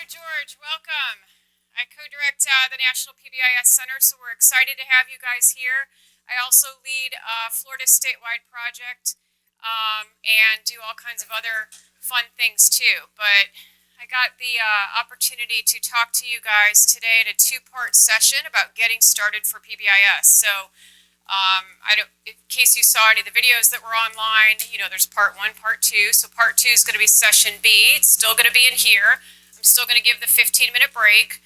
George, welcome. I co-direct the National PBIS Center, so we're excited to have you guys here. I also lead a Florida statewide project and do all kinds of other fun things too. But I got the opportunity to talk to you guys today in a two-part session about getting started for PBIS. So in case you saw any of the videos that were online, you know, there's part one, part two. So part two is going to be session B. It's still going to be in here. I'm still going to give the 15-minute break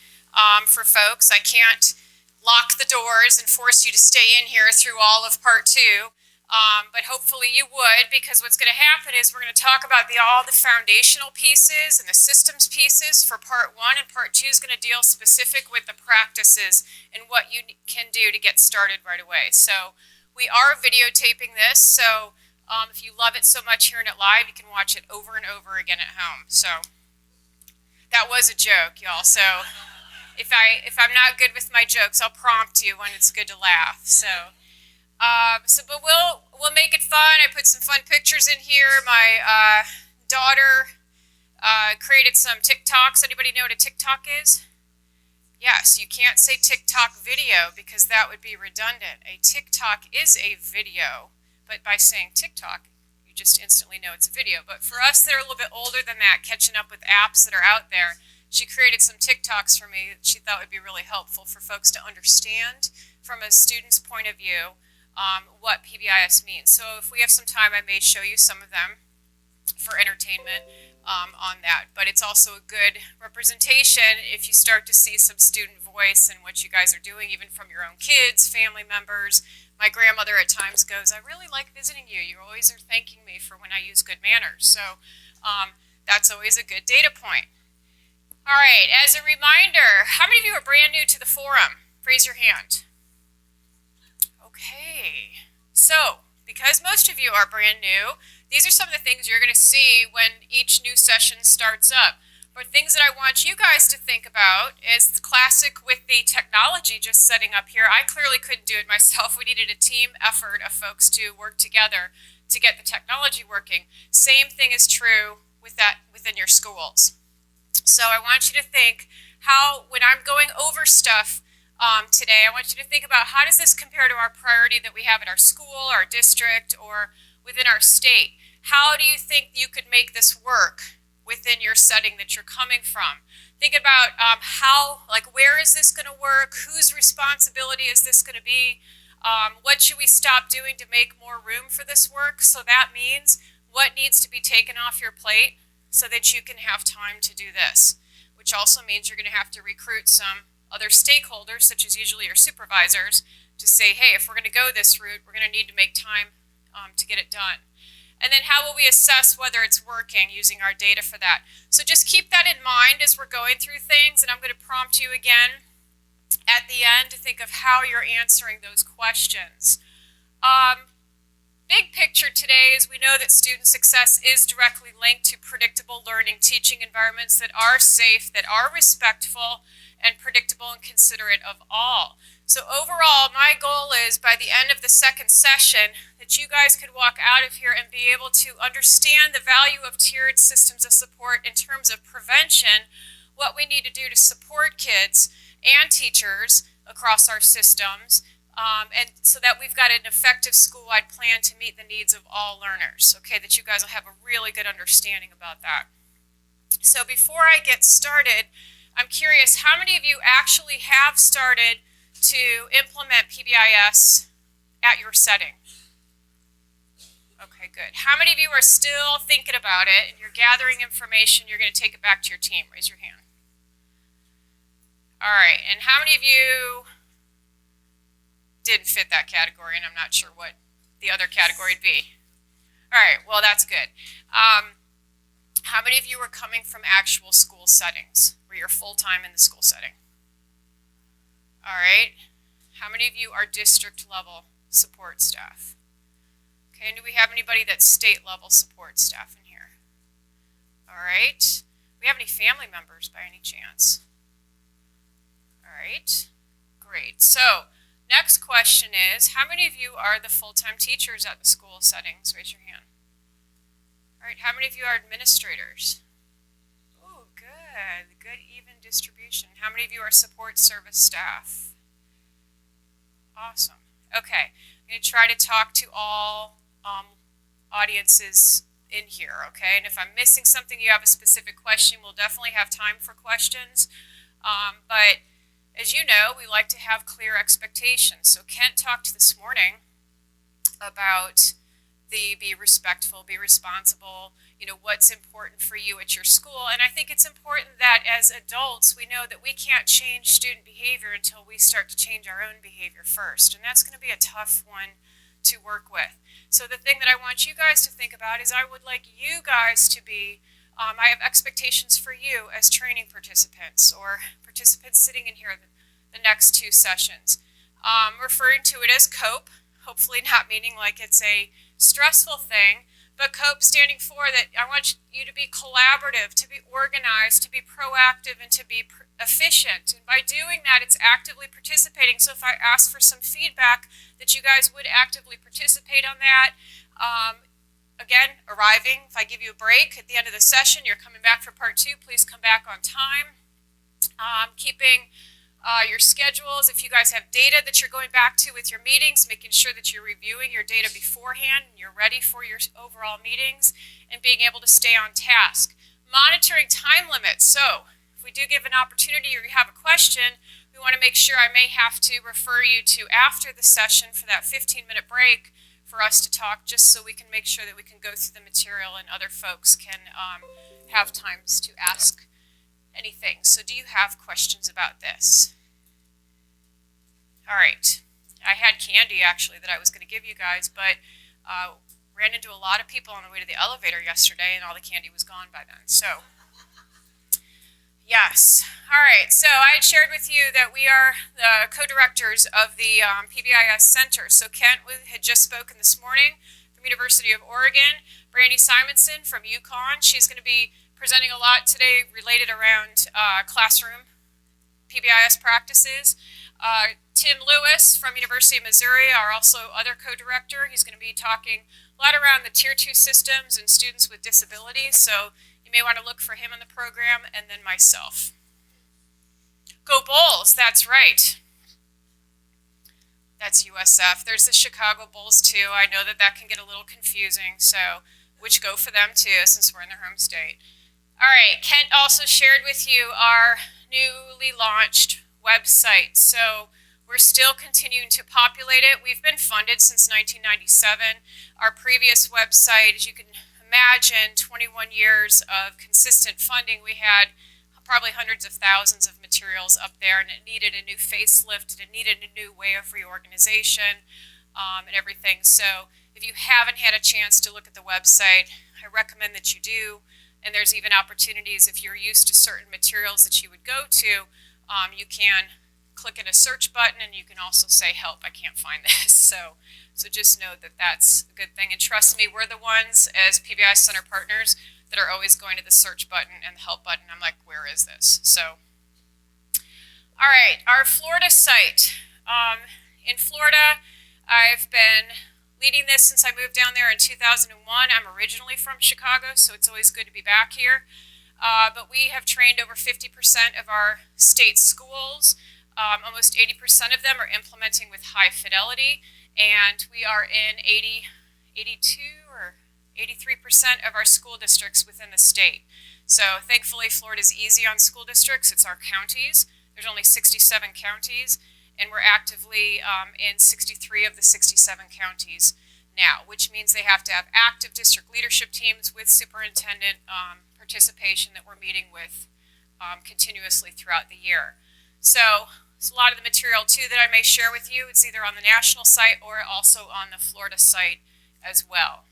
for folks. I can't lock the doors and force you to stay in here through all of part two, but hopefully you would, because what's going to happen is we're going to talk about all the foundational pieces and the systems pieces for part one, and part two is going to deal specific with the practices and what you can do to get started right away. So we are videotaping this, so if you love it so much hearing it live, you can watch it over and over again at home. So that was a joke, y'all. So if I'm not good with my jokes, I'll prompt you when it's good to laugh. But we'll make it fun. I put some fun pictures in here. My daughter created some TikToks. Anybody know what a TikTok is? Yes, you can't say TikTok video because that would be redundant. A TikTok is a video, but by saying TikTok, you just instantly know it's a video. But for us that are a little bit older than that, catching up with apps that are out there, she created some TikToks for me that she thought would be really helpful for folks to understand from a student's point of view what PBIS means. So if we have some time, I may show you some of them for entertainment on that. But it's also a good representation if you start to see some student voice and what you guys are doing, even from your own kids, family members. My grandmother at times goes, I really like visiting you. You always are thanking me for when I use good manners. So that's always a good data point. All right, as a reminder, how many of you are brand new to the forum? Raise your hand. Okay, so because most of you are brand new, these are some of the things you're going to see when each new session starts up. But things that I want you guys to think about is the classic with the technology just setting up here. I clearly couldn't do it myself. We needed a team effort of folks to work together to get the technology working. Same thing is true with that within your schools. So I want you to think how, when I'm going over stuff today, I want you to think about how does this compare to our priority that we have at our school, our district, or within our state. How do you think you could make this work within your setting that you're coming from? Think about where is this going to work? Whose responsibility is this going to be? What should we stop doing to make more room for this work? So that means what needs to be taken off your plate so that you can have time to do this, which also means you're going to have to recruit some other stakeholders, such as usually your supervisors, to say, hey, if we're going to go this route, we're going to need to make time to get it done. And then how will we assess whether it's working using our data for that? So just keep that in mind as we're going through things, and I'm going to prompt you again at the end to think of how you're answering those questions. Big picture today is we know that student success is directly linked to predictable learning teaching environments that are safe, that are respectful, and predictable and considerate of all. So overall, my goal is by the end of the second session that you guys could walk out of here and be able to understand the value of tiered systems of support in terms of prevention, what we need to do to support kids and teachers across our systems, and so that we've got an effective school-wide plan to meet the needs of all learners, okay, that you guys will have a really good understanding about that. So before I get started, I'm curious, how many of you actually have started to implement PBIS at your setting? Okay, good. How many of you are still thinking about it and you're gathering information, you're going to take it back to your team? Raise your hand. All right, and how many of you didn't fit that category, and I'm not sure what the other category would be? All right, well, that's good. How many of you are coming from actual school settings where you're full-time in the school setting? All right. How many of you are district-level support staff? Okay, and do we have anybody that's state-level support staff in here? All right. Do we have any family members by any chance? All right. Great. So next question is, how many of you are the full-time teachers at the school settings? Raise your hand. All right, how many of you are administrators? Oh, good, good, Congratulations. How many of you are support service staff? Awesome. Okay, I'm going to try to talk to all audiences in here, okay? And if I'm missing something, you have a specific question, we'll definitely have time for questions. But as you know, we like to have clear expectations. So Kent talked this morning about the be respectful, be responsible, you know, what's important for you at your school. And I think it's important that as adults, we know that we can't change student behavior until we start to change our own behavior first. And that's going to be a tough one to work with. So the thing that I want you guys to think about is I would like you guys to be, I have expectations for you as training participants or participants sitting in here the next two sessions. Referring to it as COPE, hopefully not meaning like it's a stressful thing, but COPE standing for that I want you to be collaborative, to be organized, to be proactive, and to be efficient. And by doing that, it's actively participating. So if I ask for some feedback, that you guys would actively participate on that. Again, arriving, if I give you a break at the end of the session, you're coming back for part 2, please come back on time. Keeping your schedules, if you guys have data that you're going back to with your meetings, making sure that you're reviewing your data beforehand and you're ready for your overall meetings, and being able to stay on task. Monitoring time limits. So if we do give an opportunity or you have a question, we want to make sure I may have to refer you to after the session for that 15-minute break for us to talk, just so we can make sure that we can go through the material and other folks can have times to ask anything. So do you have questions about this? All right. I had candy actually that I was going to give you guys, but ran into a lot of people on the way to the elevator yesterday and all the candy was gone by then. So yes. All right. So I had shared with you that we are the co-directors of the PBIS Center. So Kent had just spoken this morning from University of Oregon. Brandy Simonson from UConn. She's going to be presenting a lot today related around classroom PBIS practices. Tim Lewis from University of Missouri, our also other co-director. He's going to be talking a lot around the Tier 2 systems and students with disabilities. So you may want to look for him in the program, and then myself. Go Bulls, that's right. That's USF. There's the Chicago Bulls too. I know that that can get a little confusing, so which go for them too, since we're in their home state. All right, Kent also shared with you our newly launched website. So we're still continuing to populate it. We've been funded since 1997. Our previous website, as you can imagine, 21 years of consistent funding. We had probably hundreds of thousands of materials up there, and it needed a new facelift, and it needed a new way of reorganization and everything. So if you haven't had a chance to look at the website, I recommend that you do. And there's even opportunities if you're used to certain materials that you would go to, you can click in a search button and you can also say, help, I can't find this. So just know that that's a good thing. And trust me, we're the ones as PBIS Center partners that are always going to the search button and the help button. I'm like, where is this? So, all right, our Florida site. In Florida, I've been leading this since I moved down there in 2001. I'm originally from Chicago, so it's always good to be back here. But we have trained over 50% of our state schools. Almost 80% of them are implementing with high fidelity, and we are in 82 or 83% of our school districts within the state. So thankfully, Florida's easy on school districts. It's our counties. There's only 67 counties, and we're actively in 63 of the 67 counties now, which means they have to have active district leadership teams with superintendent participation that we're meeting with continuously throughout the year. So it's a lot of the material too that I may share with you. It's either on the national site or also on the Florida site as well.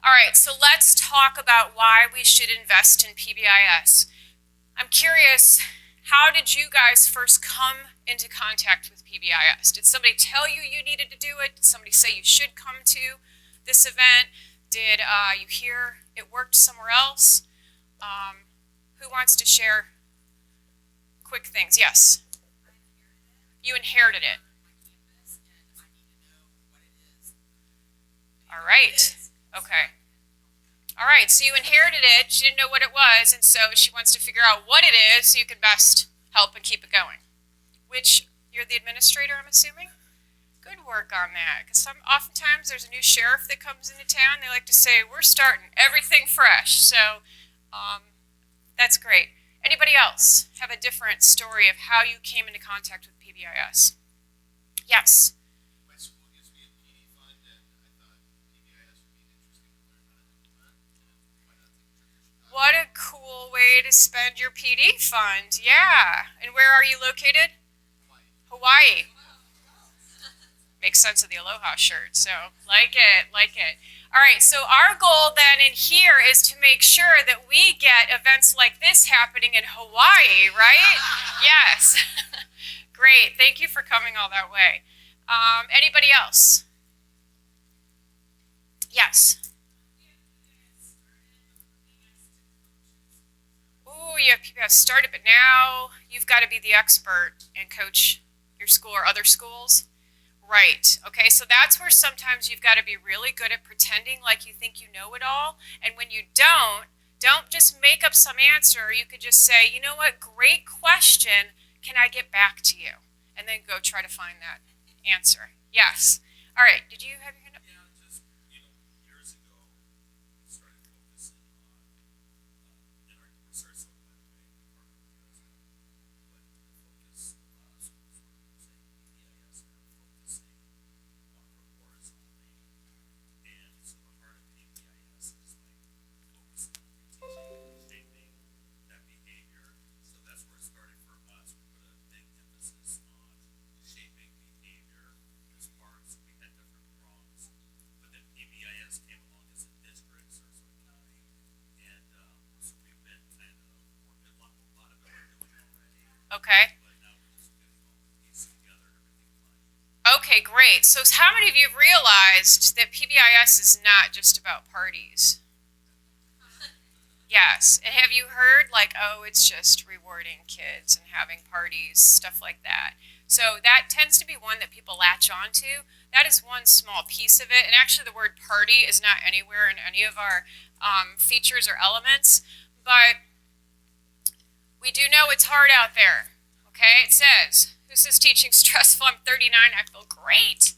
All right, so let's talk about why we should invest in PBIS. I'm curious, how did you guys first come into contact with PBIS? Did somebody tell you you needed to do it? Did somebody say you should come to this event? Did you hear it worked somewhere else? Who wants to share quick things? Yes? You inherited it. All right. Okay. All right, so you inherited it. She didn't know what it was, and so she wants to figure out what it is so you can best help and keep it going. Which, you're the administrator, I'm assuming? Good work on that, because oftentimes there's a new sheriff that comes into town. They like to say, we're starting everything fresh. So that's great. Anybody else have a different story of how you came into contact with PBIS? Yes? My school gives me a PD fund, and I thought PBIS would be interesting to learn how to implement, and why not take a trip to Chicago? What a cool way to spend your PD fund. Yeah. And where are you located? Hawaii. Makes sense of the Aloha shirt, so like it, like it. All right, so our goal then in here is to make sure that we get events like this happening in Hawaii, right? Yes. Great, thank you for coming all that way. Anybody else? Yes. Ooh, you have PBIS started, but now you've got to be the expert and coach your school or other schools. Right. Okay, so that's where sometimes you've got to be really good at pretending like you think you know it all. And when you don't just make up some answer. You could just say, you know what, great question. Can I get back to you? And then go try to find that answer. Yes. All right, did you have your hand up? Yeah, just, years ago, we started focusing on, in our research, by the way, but the focus of us was sort of saying PBIS are focusing on rewards only. And so the heart of PBIS is like focusing on your teaching, shaping that behavior. So that's where it started for us. We put a big emphasis on shaping behavior as parts. We had different prongs, but then PBIS came along as a district, Sarasota County, and so we've been kind of working a lot of it we're doing already. Okay. But now we're just getting all the pieces together and everything fine. Okay, great. So how many of you have realized that PBIS is not just about parties? Yes. And have you heard, like, oh, it's just rewarding kids and having parties, stuff like that. So that tends to be one that people latch onto. That is one small piece of it. And actually the word party is not anywhere in any of our features or elements. But we do know it's hard out there. Okay, it says, this is teaching stressful. I'm 39, I feel great.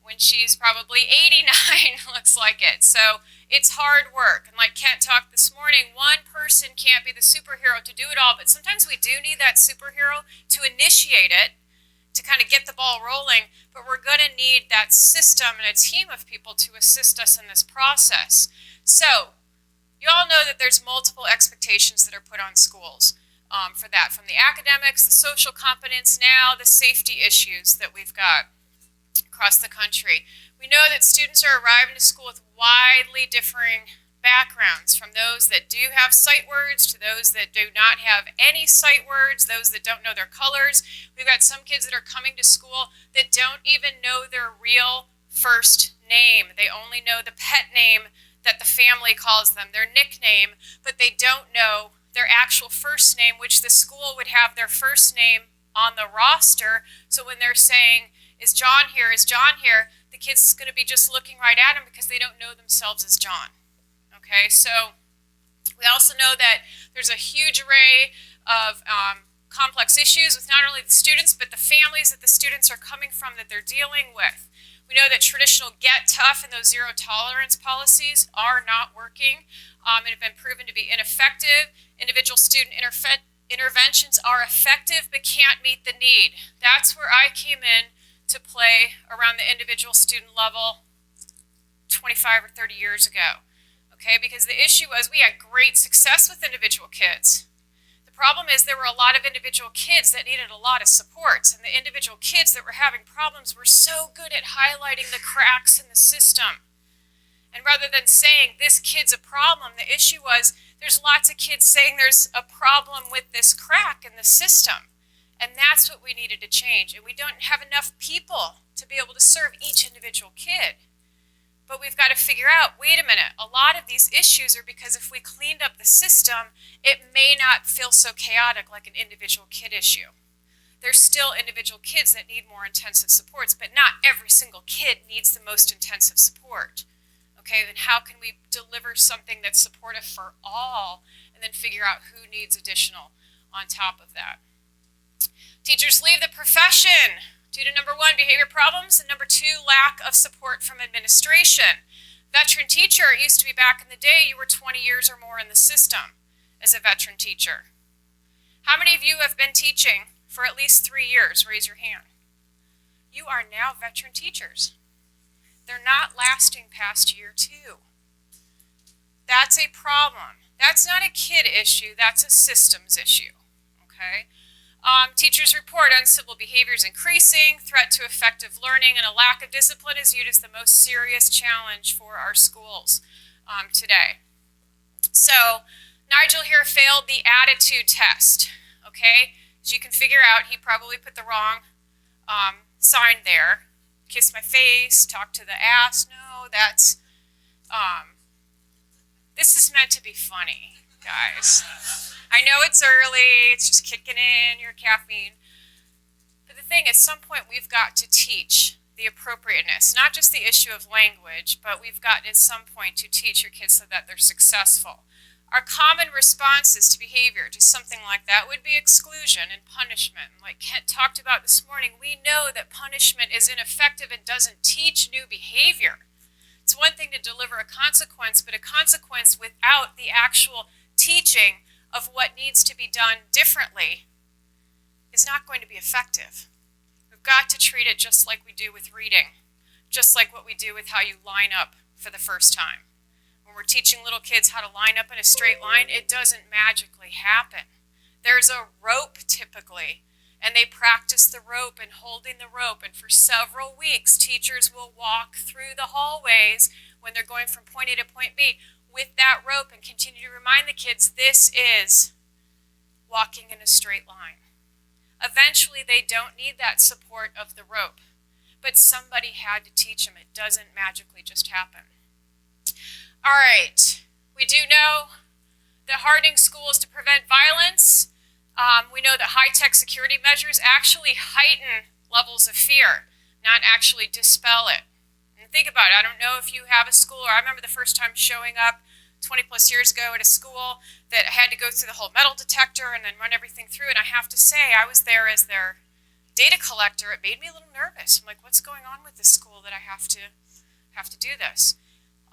When she's probably 89, looks like it. So it's hard work. And like Kent talked this morning, one person can't be the superhero to do it all, but sometimes we do need that superhero to initiate it, to kind of get the ball rolling, but we're going to need that system and a team of people to assist us in this process. So you all know that there's multiple expectations that are put on schools for that, from the academics, the social competence, now the safety issues that we've got across the country. We know that students are arriving to school with widely differing backgrounds, from those that do have sight words to those that do not have any sight words, those that don't know their colors. We've got some kids that are coming to school that don't even know their real first name. They only know the pet name that the family calls them, their nickname, but they don't know their actual first name, which the school would have their first name on the roster. So when they're saying, is John here, the kid's going to be just looking right at him because they don't know themselves as John. Okay, so we also know that there's a huge array of complex issues with not only the students, but the families that the students are coming from that they're dealing with. We know that traditional get tough and those zero tolerance policies are not working and have been proven to be ineffective. Individual student interventions are effective but can't meet the need. That's where I came in to play around the individual student level 25 or 30 years ago. Okay, because the issue was we had great success with individual kids. The problem is there were a lot of individual kids that needed a lot of supports, and the individual kids that were having problems were so good at highlighting the cracks in the system. And rather than saying this kid's a problem, the issue was there's lots of kids saying there's a problem with this crack in the system. And that's what we needed to change. And we don't have enough people to be able to serve each individual kid. But we've got to figure out, wait a minute, a lot of these issues are because if we cleaned up the system, it may not feel so chaotic like an individual kid issue. There's still individual kids that need more intensive supports, but not every single kid needs the most intensive support. Okay, and how can we deliver something that's supportive for all, and then figure out who needs additional on top of that. Teachers leave the profession due to number 1, behavior problems, and number 2, lack of support from administration. Veteran teacher, it used to be back in the day, you were 20 years or more in the system as a veteran teacher. How many of you have been teaching for at least 3 years? Raise your hand. You are now veteran teachers. They're not lasting past year 2. That's a problem. That's not a kid issue, that's a systems issue, okay? Teachers report uncivil behaviors increasing, threat to effective learning, and a lack of discipline is viewed as the most serious challenge for our schools today. So, Nigel here failed the attitude test, okay? As you can figure out, he probably put the wrong sign there. Kiss my face, talk to the ass. No, that's, this is meant to be funny, guys. I know it's early, it's just kicking in your caffeine. But the thing, at some point, we've got to teach the appropriateness, not just the issue of language, but we've got at some point to teach your kids so that they're successful. Our common responses to behavior, to something like that, would be exclusion and punishment. Like Kent talked about this morning, we know that punishment is ineffective and doesn't teach new behavior. It's one thing to deliver a consequence, but a consequence without the actual teaching of what needs to be done differently is not going to be effective. We've got to treat it just like we do with reading, just like what we do with how you line up for the first time. When we're teaching little kids how to line up in a straight line, it doesn't magically happen. There's a rope typically, and they practice the rope and holding the rope, and for several weeks teachers will walk through the hallways when they're going from point A to point B with that rope and continue to remind the kids this is walking in a straight line. Eventually they don't need that support of the rope, but somebody had to teach them. It doesn't magically just happen. All right, we do know that hardening schools to prevent violence. We know that high-tech security measures actually heighten levels of fear, not actually dispel it. And think about it. I don't know if you have a school, or I remember the first time showing up 20 plus years ago at a school that had to go through the whole metal detector and then run everything through. And I have to say, I was there as their data collector. It made me a little nervous. I'm like, what's going on with this school that I have to do this?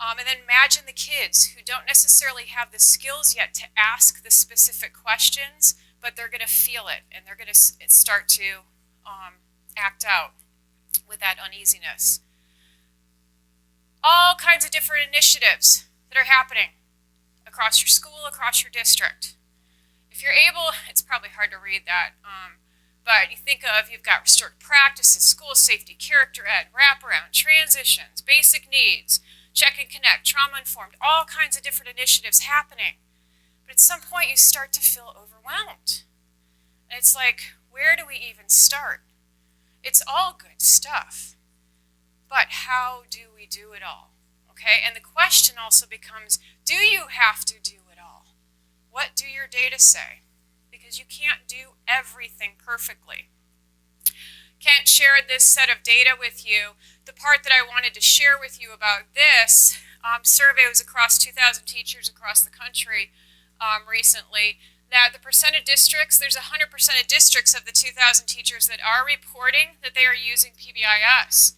And then imagine the kids who don't necessarily have the skills yet to ask the specific questions, but they're going to feel it, and they're going to start to act out with that uneasiness. All kinds of different initiatives that are happening across your school, across your district. If you're able, it's probably hard to read that, but you think of, you've got restored practices, school safety, character ed, wraparound, transitions, basic needs, check and connect, trauma-informed, all kinds of different initiatives happening. But at some point you start to feel overwhelmed. And it's like, where do we even start? It's all good stuff, but how do we do it all? Okay, and the question also becomes, do you have to do it all? What do your data say? Because you can't do everything perfectly. Kent shared this set of data with you. The part that I wanted to share with you about this survey was across 2,000 teachers across the country recently, that the percent of districts, there's 100% of districts of the 2,000 teachers that are reporting that they are using PBIS.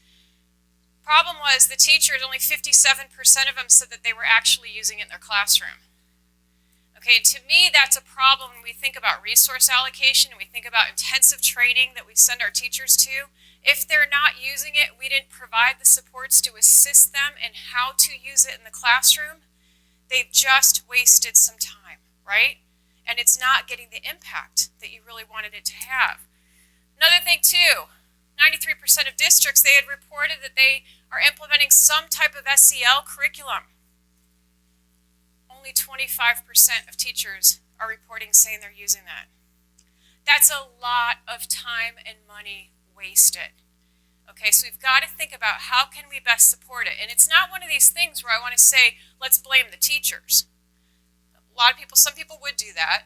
Problem was the teachers, only 57% of them said that they were actually using it in their classroom. Okay, to me that's a problem when we think about resource allocation and we think about intensive training that we send our teachers to. If they're not using it, we didn't provide the supports to assist them in how to use it in the classroom, they've just wasted some time, right? And it's not getting the impact that you really wanted it to have. Another thing too, 93% of districts, they had reported that they are implementing some type of SEL curriculum. Only 25% of teachers are reporting saying they're using that. That's a lot of time and money wasted. Okay, so we've got to think about how can we best support it. And it's not one of these things where I want to say, let's blame the teachers. A lot of people, some people would do that.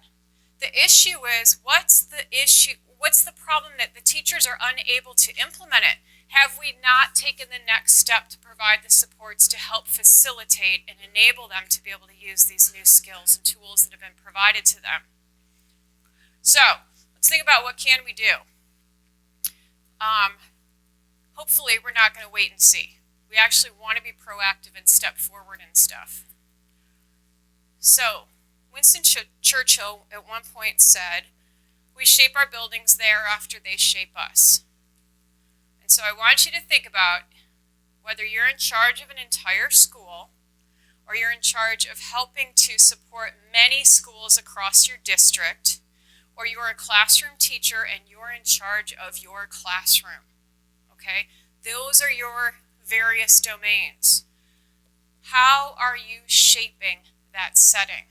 The issue is, what's the issue? What's the problem that the teachers are unable to implement it? Have we not taken the next step to provide the supports to help facilitate and enable them to be able to use these new skills and tools that have been provided to them? So, let's think about what can we do. Hopefully we're not going to wait and see. We actually want to be proactive and step forward and stuff. So, Winston Churchill at one point said, "We shape our buildings thereafter they shape us." And so I want you to think about whether you're in charge of an entire school or you're in charge of helping to support many schools across your district, or you're a classroom teacher and you're in charge of your classroom. Okay? Those are your various domains. How are you shaping that setting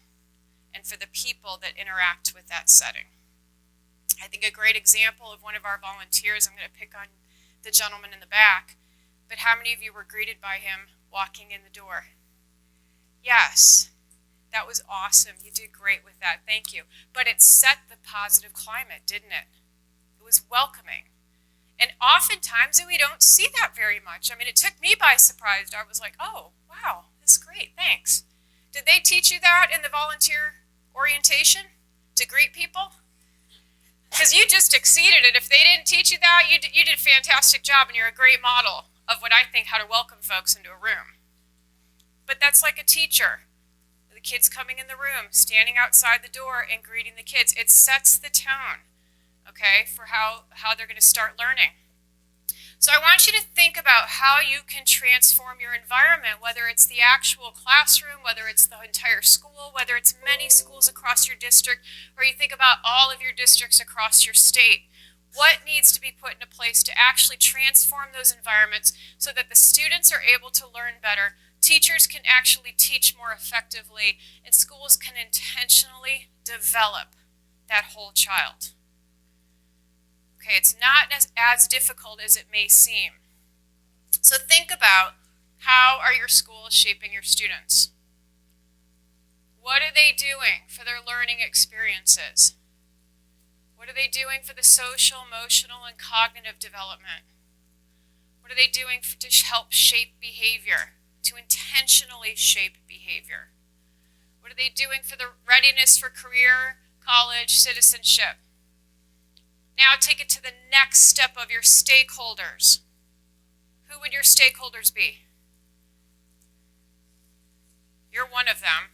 and for the people that interact with that setting? I think a great example of one of our volunteers, I'm going to pick on the gentleman in the back, but how many of you were greeted by him walking in the door? Yes, that was awesome. You did great with that. Thank you. But it set the positive climate, didn't it? It was welcoming. And oftentimes we don't see that very much. I mean, it took me by surprise. I was like, oh, wow, this is great, thanks. Did they teach you that in the volunteer orientation, to greet people? Because you just exceeded it. If they didn't teach you that, you did a fantastic job, and you're a great model of what I think how to welcome folks into a room. But that's like a teacher. The kids coming in the room, standing outside the door and greeting the kids. It sets the tone, okay, for how they're going to start learning. So I want you to think about how you can transform your environment, whether it's the actual classroom, whether it's the entire school, whether it's many schools across your district, or you think about all of your districts across your state. What needs to be put into place to actually transform those environments so that the students are able to learn better, teachers can actually teach more effectively, and schools can intentionally develop that whole child? Okay, it's not as difficult as it may seem. So think about, how are your schools shaping your students? What are they doing for their learning experiences? What are they doing for the social, emotional, and cognitive development? What are they doing to help shape behavior, to intentionally shape behavior? What are they doing for the readiness for career, college, citizenship? Now take it to the next step of your stakeholders. Who would your stakeholders be? You're one of them.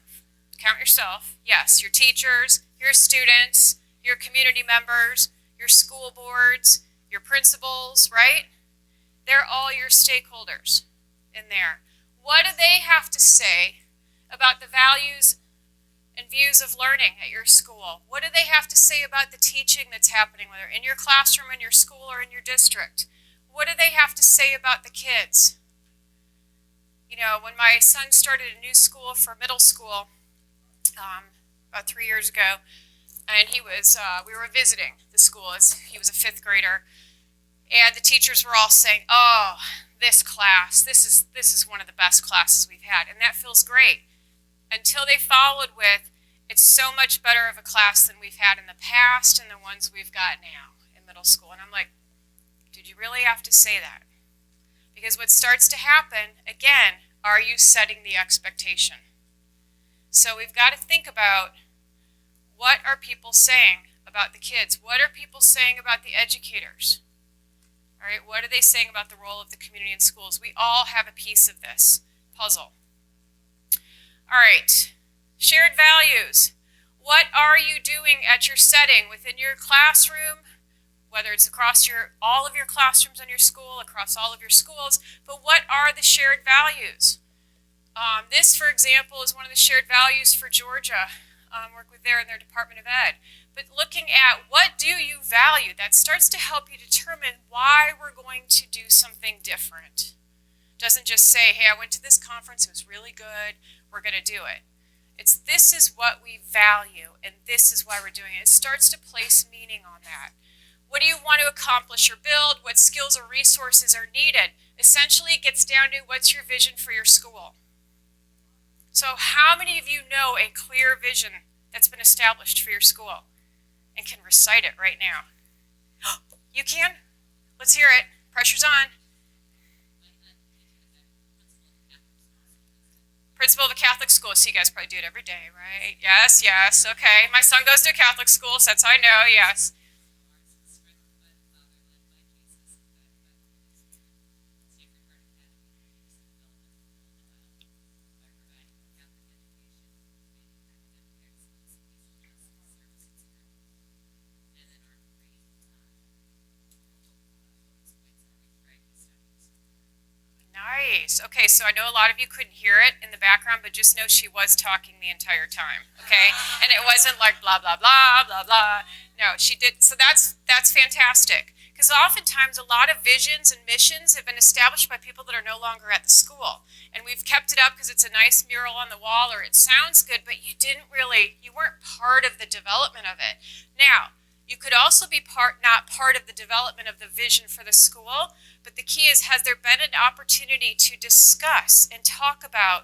Count yourself. Yes, your teachers, your students, your community members, your school boards, your principals, right? They're all your stakeholders in there. What do they have to say about the values and views of learning at your school? What do they have to say about the teaching that's happening, whether in your classroom, in your school, or in your district? What do they have to say about the kids? You know, when my son started a new school for middle school about 3 years ago, and he was, we were visiting the school as he was a 5th grader, and the teachers were all saying, "Oh, this class, this is one of the best classes we've had," and that feels great. Until they followed with, "It's so much better of a class than we've had in the past and the ones we've got now in middle school." And I'm like, did you really have to say that? Because what starts to happen, again, are you setting the expectation? So we've got to think about, what are people saying about the kids? What are people saying about the educators? All right, what are they saying about the role of the community in schools? We all have a piece of this puzzle. All right, shared values. What are you doing at your setting, within your classroom, whether it's across all of your classrooms in your school, across all of your schools, but what are the shared values? This, for example, is one of the shared values for Georgia. Work with in their Department of Ed. But looking at, what do you value? That starts to help you determine why we're going to do something different. Doesn't just say, "Hey, I went to this conference, it was really good, we're going to do it." It's, this is what we value, and this is why we're doing it. It starts to place meaning on that. What do you want to accomplish or build? What skills or resources are needed? Essentially, it gets down to, what's your vision for your school? So how many of you know a clear vision that's been established for your school and can recite it right now? You can? Let's hear it. Pressure's on. Principal of a Catholic school, so you guys probably do it every day, right? Yes, yes, okay. My son goes to a Catholic school, so that's how I know, yes. Nice. Okay, so I know a lot of you couldn't hear it in the background, but just know she was talking the entire time. Okay, and it wasn't like blah blah blah blah blah. No, she did. So that's fantastic because oftentimes a lot of visions and missions have been established by people that are no longer at the school, and we've kept it up because it's a nice mural on the wall or it sounds good, but you weren't part of the development of it. Now, you could also be not part of the development of the vision for the school, but the key is, has there been an opportunity to discuss and talk about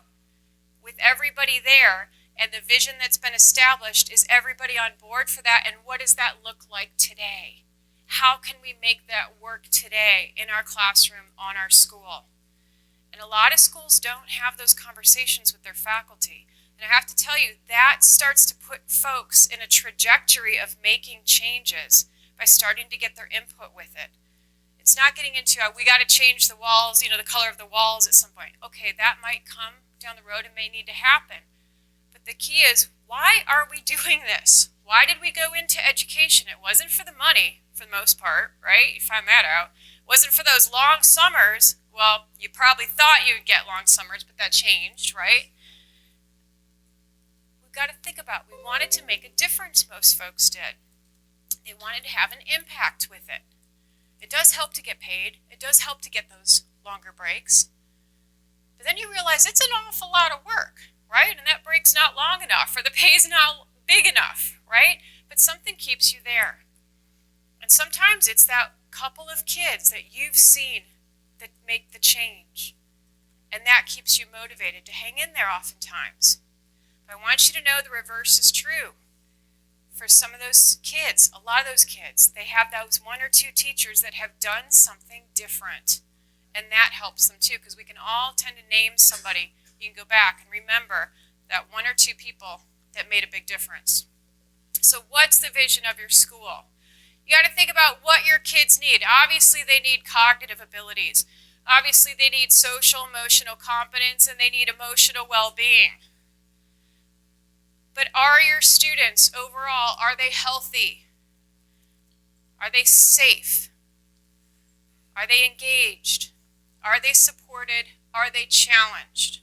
with everybody there and the vision that's been established? Is everybody on board for that? And what does that look like today? How can we make that work today in our classroom, on our school? And a lot of schools don't have those conversations with their faculty. And I have to tell you, that starts to put folks in a trajectory of making changes by starting to get their input with it. It's not getting into, we got to change the walls, the color of the walls at some point. Okay, that might come down the road and may need to happen. But the key is, why are we doing this? Why did we go into education? It wasn't for the money, for the most part, right? You find that out. It wasn't for those long summers. Well, you probably thought you would get long summers, but that changed, right? We've got to think about, we wanted to make a difference, most folks did. They wanted to have an impact with it. It does help to get paid. It does help to get those longer breaks. But then you realize it's an awful lot of work, right? And that break's not long enough, or the pay's not big enough, right? But something keeps you there. And sometimes it's that couple of kids that you've seen that make the change. And that keeps you motivated to hang in there oftentimes. But I want you to know the reverse is true. For some of those kids, a lot of those kids, they have those one or two teachers that have done something different. And that helps them too, because we can all tend to name somebody. You can go back and remember that one or two people that made a big difference. So what's the vision of your school? You got to think about what your kids need. Obviously, they need cognitive abilities. Obviously, they need social, emotional competence, and they need emotional well-being. But are your students overall, are they healthy? Are they safe? Are they engaged? Are they supported? Are they challenged?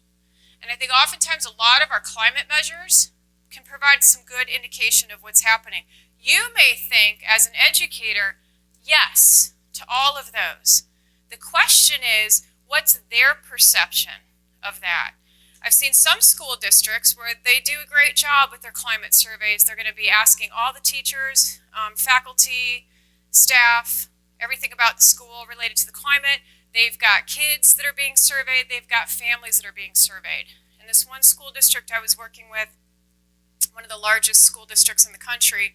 And I think oftentimes a lot of our climate measures can provide some good indication of what's happening. You may think as an educator, yes, to all of those. The question is, what's their perception of that? I've seen some school districts where they do a great job with their climate surveys. They're going to be asking all the teachers, faculty, staff, everything about the school related to the climate. They've got kids that are being surveyed. They've got families that are being surveyed. In this one school district I was working with, one of the largest school districts in the country,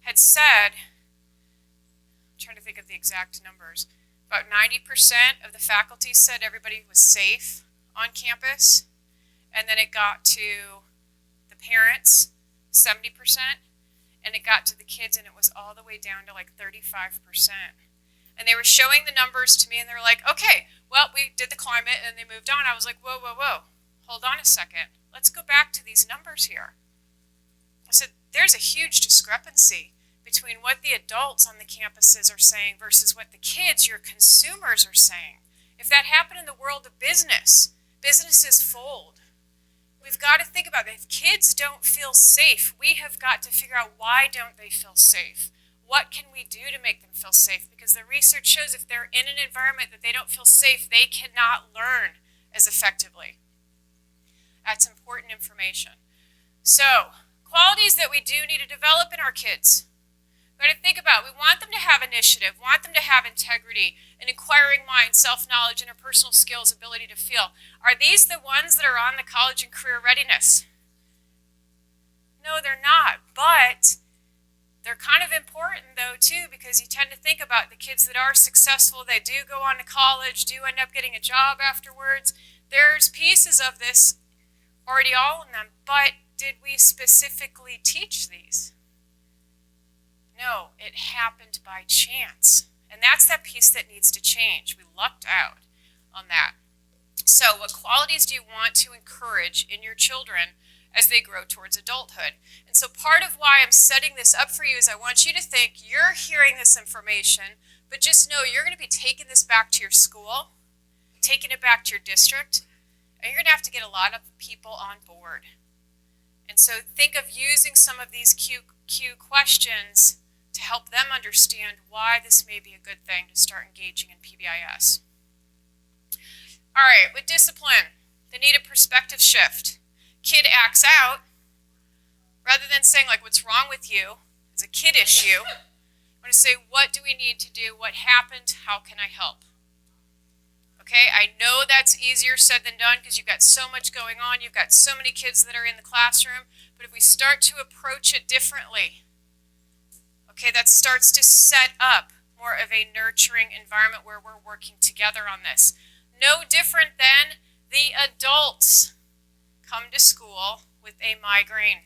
had said, I'm trying to think of the exact numbers, about 90% of the faculty said everybody was safe on campus. And then it got to the parents, 70%, and it got to the kids, and it was all the way down to like 35%. And they were showing the numbers to me, and they were like, okay, well, we did the climate, and they moved on. I was like, whoa, whoa, whoa, hold on a second. Let's go back to these numbers here. I said, there's a huge discrepancy between what the adults on the campuses are saying versus what the kids, your consumers, are saying. If that happened in the world of business, businesses fold. We've got to think about it. If kids don't feel safe, we have got to figure out, why don't they feel safe? What can we do to make them feel safe? Because the research shows if they're in an environment that they don't feel safe, they cannot learn as effectively. That's important information. So, qualities that we do need to develop in our kids. We've got to think about, we want them to have initiative, want them to have integrity, an inquiring mind, self-knowledge, interpersonal skills, ability to feel. Are these the ones that are on the college and career readiness? No, they're not, but they're kind of important though too, because you tend to think about the kids that are successful, they do go on to college, do end up getting a job afterwards. There's pieces of this already all in them, but did we specifically teach these? No, it happened by chance. And that's that piece that needs to change. We lucked out on that. So what qualities do you want to encourage in your children as they grow towards adulthood? And so part of why I'm setting this up for you is I want you to think you're hearing this information, but just know you're going to be taking this back to your school, taking it back to your district, and you're going to have to get a lot of people on board. And so think of using some of these Q questions to help them understand why this may be a good thing to start engaging in PBIS. All right, with discipline, they need a perspective shift. Kid acts out, rather than saying like, what's wrong with you? It's a kid issue. I'm going to say, what do we need to do? What happened? How can I help? Okay, I know that's easier said than done because you've got so much going on. You've got so many kids that are in the classroom. But if we start to approach it differently, okay, that starts to set up more of a nurturing environment where we're working together on this. No different than the adults come to school with a migraine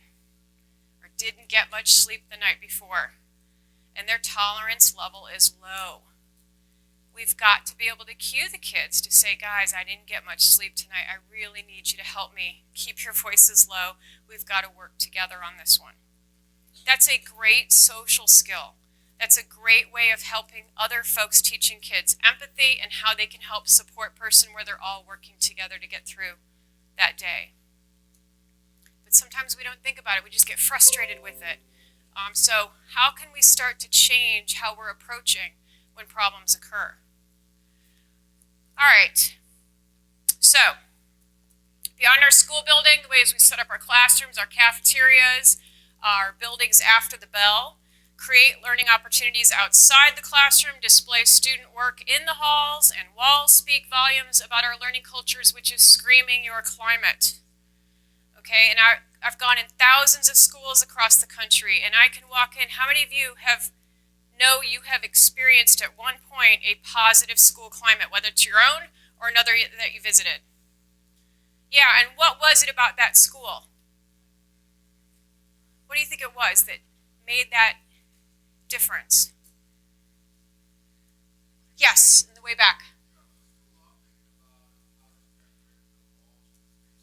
or didn't get much sleep the night before, and their tolerance level is low. We've got to be able to cue the kids to say, guys, I didn't get much sleep tonight. I really need you to help me. Keep your voices low. We've got to work together on this one. That's a great social skill. That's a great way of helping other folks, teaching kids empathy and how they can help support person where they're all working together to get through that day. But sometimes we don't think about it. We just get frustrated with it. So how can we start to change how we're approaching when problems occur? All right. So beyond our school building, the ways we set up our classrooms, our cafeterias, our buildings after the bell, create learning opportunities outside the classroom, display student work in the halls and walls, speak volumes about our learning cultures, which is screaming your climate. Okay, and I've gone in thousands of schools across the country, and I can walk in. How many of you know you have experienced at one point a positive school climate, whether it's your own or another that you visited? Yeah, and what was it about that school? What do you think it was that made that difference? Yes, in the way back.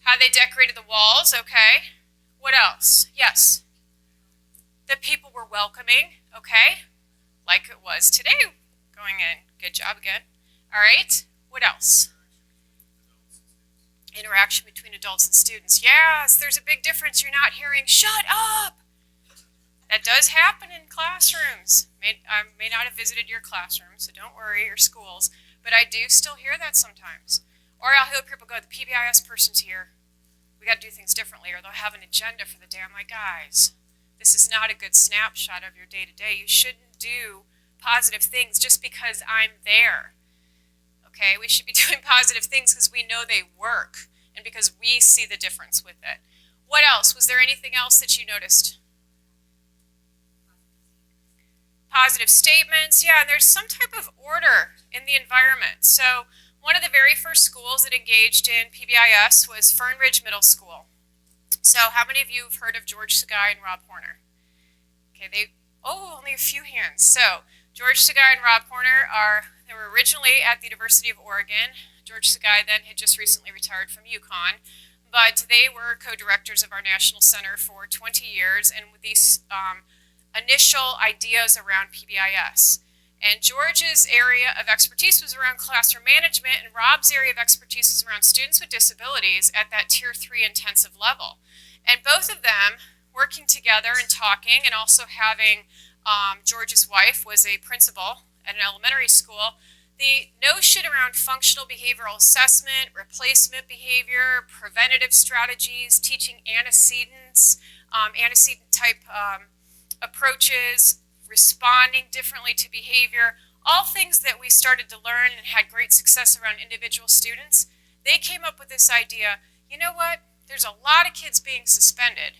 How they decorated the walls, okay. What else? Yes. The people were welcoming, okay. Like it was today, going in. Good job again. All right, what else? Interaction between adults and students. Yes, there's a big difference. You're not hearing, shut up. That does happen in classrooms. I may not have visited your classroom, so don't worry, or schools, but I do still hear that sometimes. Or I'll hear people go, the PBIS person's here. We got to do things differently, or they'll have an agenda for the day. I'm like, guys, this is not a good snapshot of your day-to-day. You shouldn't do positive things just because I'm there. Okay, we should be doing positive things because we know they work and because we see the difference with it. What else? Was there anything else that you noticed? Positive statements. Yeah, and there's some type of order in the environment. So one of the very first schools that engaged in PBIS was Fern Ridge Middle School. So how many of you have heard of George Sagai and Rob Horner? Okay, only a few hands. So George Sagai and Rob Horner they were originally at the University of Oregon. George Sagai then had just recently retired from UConn, but they were co-directors of our National Center for 20 years, and with these initial ideas around PBIS. And George's area of expertise was around classroom management, and Rob's area of expertise was around students with disabilities at that Tier 3 intensive level. And both of them working together and talking, and also having George's wife was a principal at an elementary school. The notion around functional behavioral assessment, replacement behavior, preventative strategies, teaching antecedents, antecedent-type approaches, responding differently to behavior, all things that we started to learn and had great success around individual students, they came up with this idea, you know what, there's a lot of kids being suspended.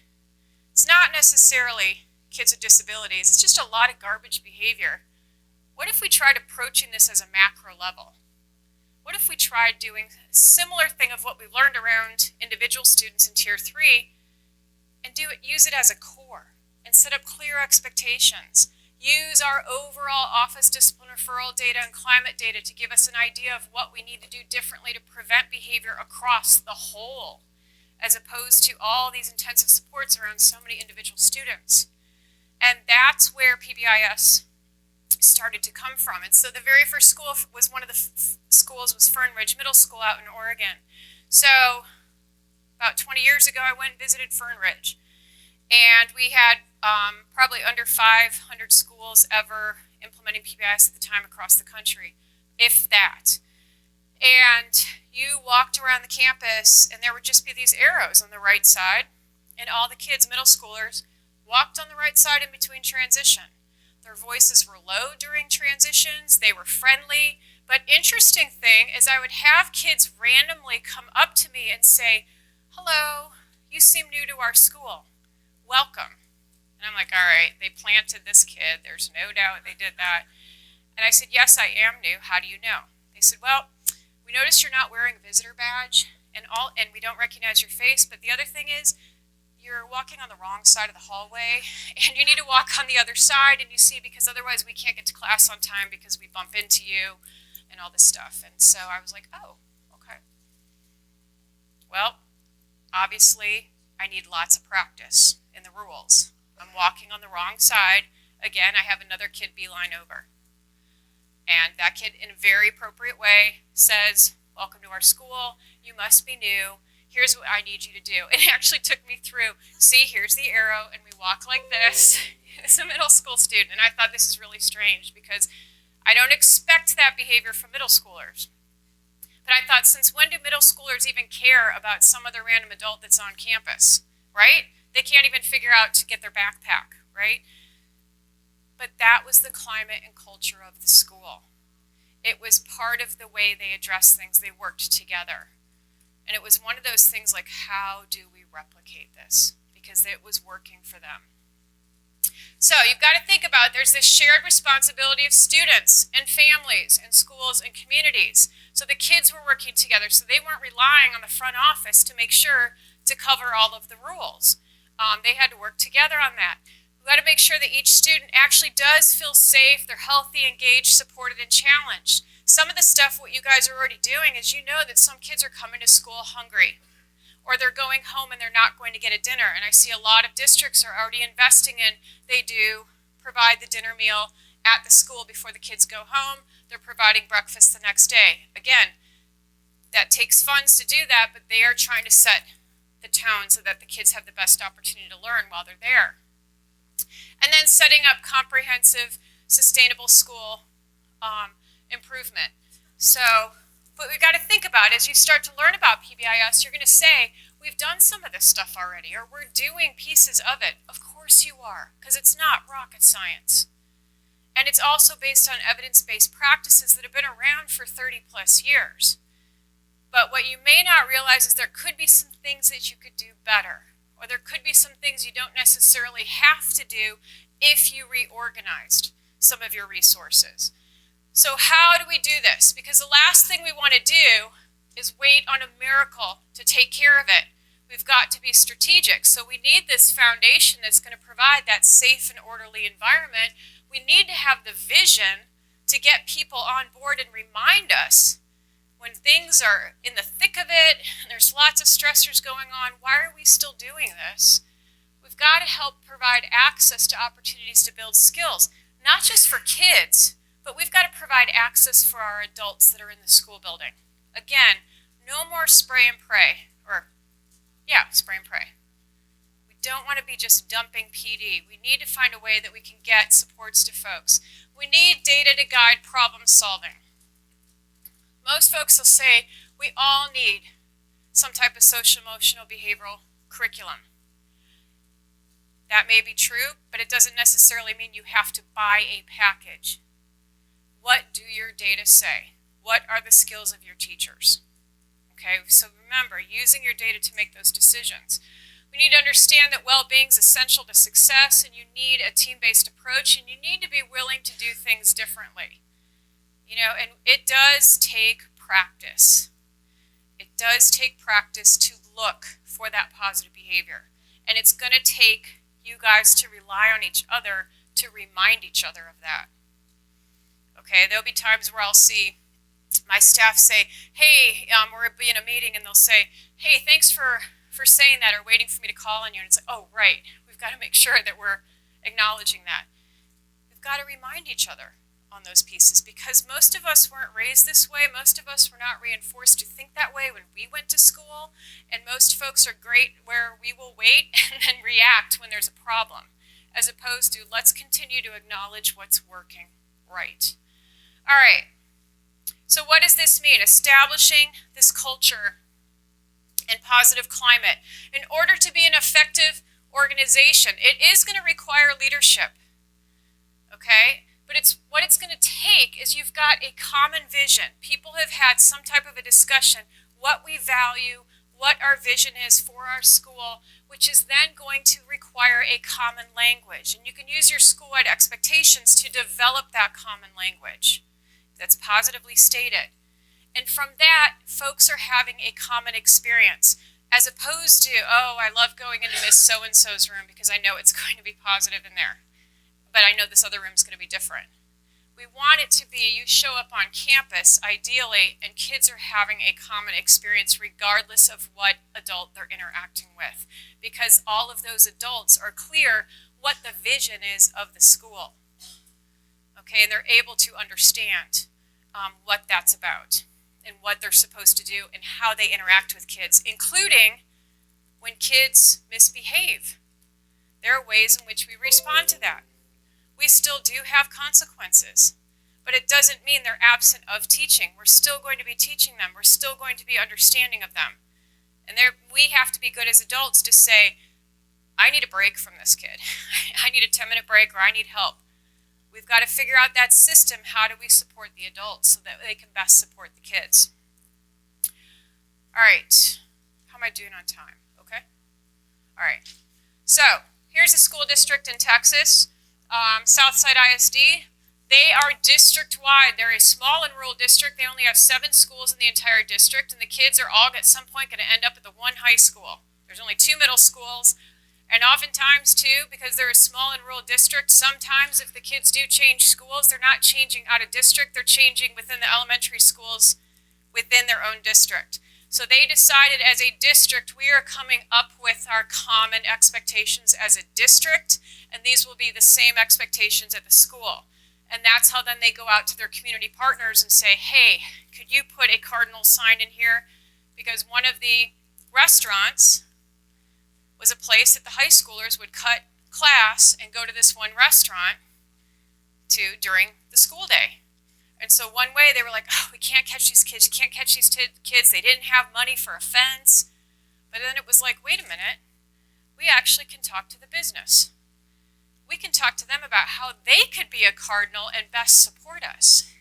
It's not necessarily kids with disabilities, it's just a lot of garbage behavior. What if we tried approaching this as a macro level? what if we tried doing a similar thing of what we learned around individual students in Tier 3 and use it as a core and set up clear expectations. Use our overall office discipline referral data and climate data to give us an idea of what we need to do differently to prevent behavior across the whole, as opposed to all these intensive supports around so many individual students. And that's where PBIS started to come from. And so the very first school was one of the schools was Fern Ridge Middle School out in Oregon. So about 20 years ago, I went and visited Fern Ridge. And we had probably under 500 schools ever implementing PBIS at the time across the country, if that. And you walked around the campus, and there would just be these arrows on the right side, and all the kids, middle schoolers, walked on the right side in between transition. Their voices were low during transitions, they were friendly, but interesting thing is I would have kids randomly come up to me and say, "Hello, you seem new to our school. Welcome." And I'm like, all right, they planted this kid. There's no doubt they did that. And I said, "Yes, I am new. How do you know?" They said, "Well, we noticed you're not wearing a visitor badge, and we don't recognize your face, but the other thing is you're walking on the wrong side of the hallway, and you need to walk on the other side, and you see, because otherwise we can't get to class on time because we bump into you and all this stuff." And so I was like, oh, okay. Well, obviously I need lots of practice in the rules. I'm walking on the wrong side. Again, I have another kid beeline over. And that kid, in a very appropriate way, says, "Welcome to our school. You must be new. Here's what I need you to do." It actually took me through, see, here's the arrow, and we walk like this. It's a middle school student, and I thought this is really strange because I don't expect that behavior from middle schoolers. But I thought, since when do middle schoolers even care about some other random adult that's on campus, right? They can't even figure out to get their backpack, right? But that was the climate and culture of the school. It was part of the way they addressed things. They worked together. And it was one of those things like, how do we replicate this? Because it was working for them. So you've got to think about, there's this shared responsibility of students and families and schools and communities. So the kids were working together, so they weren't relying on the front office to make sure to cover all of the rules. They had to work together on that. We've got to make sure that each student actually does feel safe, they're healthy, engaged, supported, and challenged. Some of the stuff, what you guys are already doing is, you know that some kids are coming to school hungry, or they're going home and they're not going to get a dinner. And I see a lot of districts are already investing in, they do provide the dinner meal at the school before the kids go home. They're providing breakfast the next day. Again, that takes funds to do that, but they are trying to set the tone so that the kids have the best opportunity to learn while they're there. And then setting up comprehensive, sustainable school improvement. So, but we've got to think about, as you start to learn about PBIS, you're going to say, we've done some of this stuff already, or we're doing pieces of it. Of course you are, because it's not rocket science. And it's also based on evidence-based practices that have been around for 30 plus years. But what you may not realize is there could be some things that you could do better, or there could be some things you don't necessarily have to do if you reorganized some of your resources. So how do we do this? Because the last thing we want to do is wait on a miracle to take care of it. We've got to be strategic. So we need this foundation that's going to provide that safe and orderly environment. We need to have the vision to get people on board and remind us when things are in the thick of it and there's lots of stressors going on, why are we still doing this? We've got to help provide access to opportunities to build skills, not just for kids, but we've got to provide access for our adults that are in the school building. Again, no more spray and pray, spray and pray. We don't want to be just dumping PD. We need to find a way that we can get supports to folks. We need data to guide problem solving. Most folks will say we all need some type of social, emotional, behavioral curriculum. That may be true, but it doesn't necessarily mean you have to buy a package. What do your data say? What are the skills of your teachers? Okay, so remember, using your data to make those decisions. We need to understand that well-being is essential to success, and you need a team-based approach, and you need to be willing to do things differently. You know, and it does take practice. It does take practice to look for that positive behavior. And it's going to take you guys to rely on each other to remind each other of that. Okay, there'll be times where I'll see my staff say, hey, we'll be in a meeting and they'll say, hey, thanks for saying that, or waiting for me to call on you. And it's like, oh, right, we've got to make sure that we're acknowledging that. We've got to remind each other on those pieces, because most of us weren't raised this way. Most of us were not reinforced to think that way when we went to school, and most folks are great where we will wait and then react when there's a problem, as opposed to let's continue to acknowledge what's working right. All right, so what does this mean? Establishing this culture and positive climate. In order to be an effective organization, it is going to require leadership, okay? But what it's going to take is you've got a common vision. People have had some type of a discussion, what we value, what our vision is for our school, which is then going to require a common language. And you can use your school-wide expectations to develop that common language that's positively stated. And from that, folks are having a common experience, as opposed to, oh, I love going into Miss So-and-so's room because I know it's going to be positive in there, but I know this other room is going to be different. We want it to be, you show up on campus, ideally, and kids are having a common experience regardless of what adult they're interacting with, because all of those adults are clear what the vision is of the school. Okay, and they're able to understand what that's about and what they're supposed to do and how they interact with kids, including when kids misbehave. There are ways in which we respond to that. We still do have consequences, but it doesn't mean they're absent of teaching. We're still going to be teaching them. We're still going to be understanding of them. And we have to be good as adults to say, I need a break from this kid. I need a 10-minute break, or I need help. We've got to figure out that system. How do we support the adults so that they can best support the kids? All right. How am I doing on time? Okay. All right. So here's a school district in Texas, Southside ISD. They are district-wide. They're a small and rural district. They only have 7 schools in the entire district, and the kids are all at some point going to end up at the one high school. There's only 2 middle schools. And oftentimes, too, because they're a small and rural district, sometimes if the kids do change schools, they're not changing out of district, they're changing within the elementary schools within their own district. So they decided as a district, we are coming up with our common expectations as a district, and these will be the same expectations at the school. And that's how then they go out to their community partners and say, hey, could you put a cardinal sign in here? Because one of the restaurants was a place that the high schoolers would cut class and go to this one restaurant during the school day. And so one way they were like, oh, we can't catch these kids, kids. They didn't have money for a fence. But then it was like, wait a minute, we actually can talk to the business. We can talk to them about how they could be a cardinal and best support us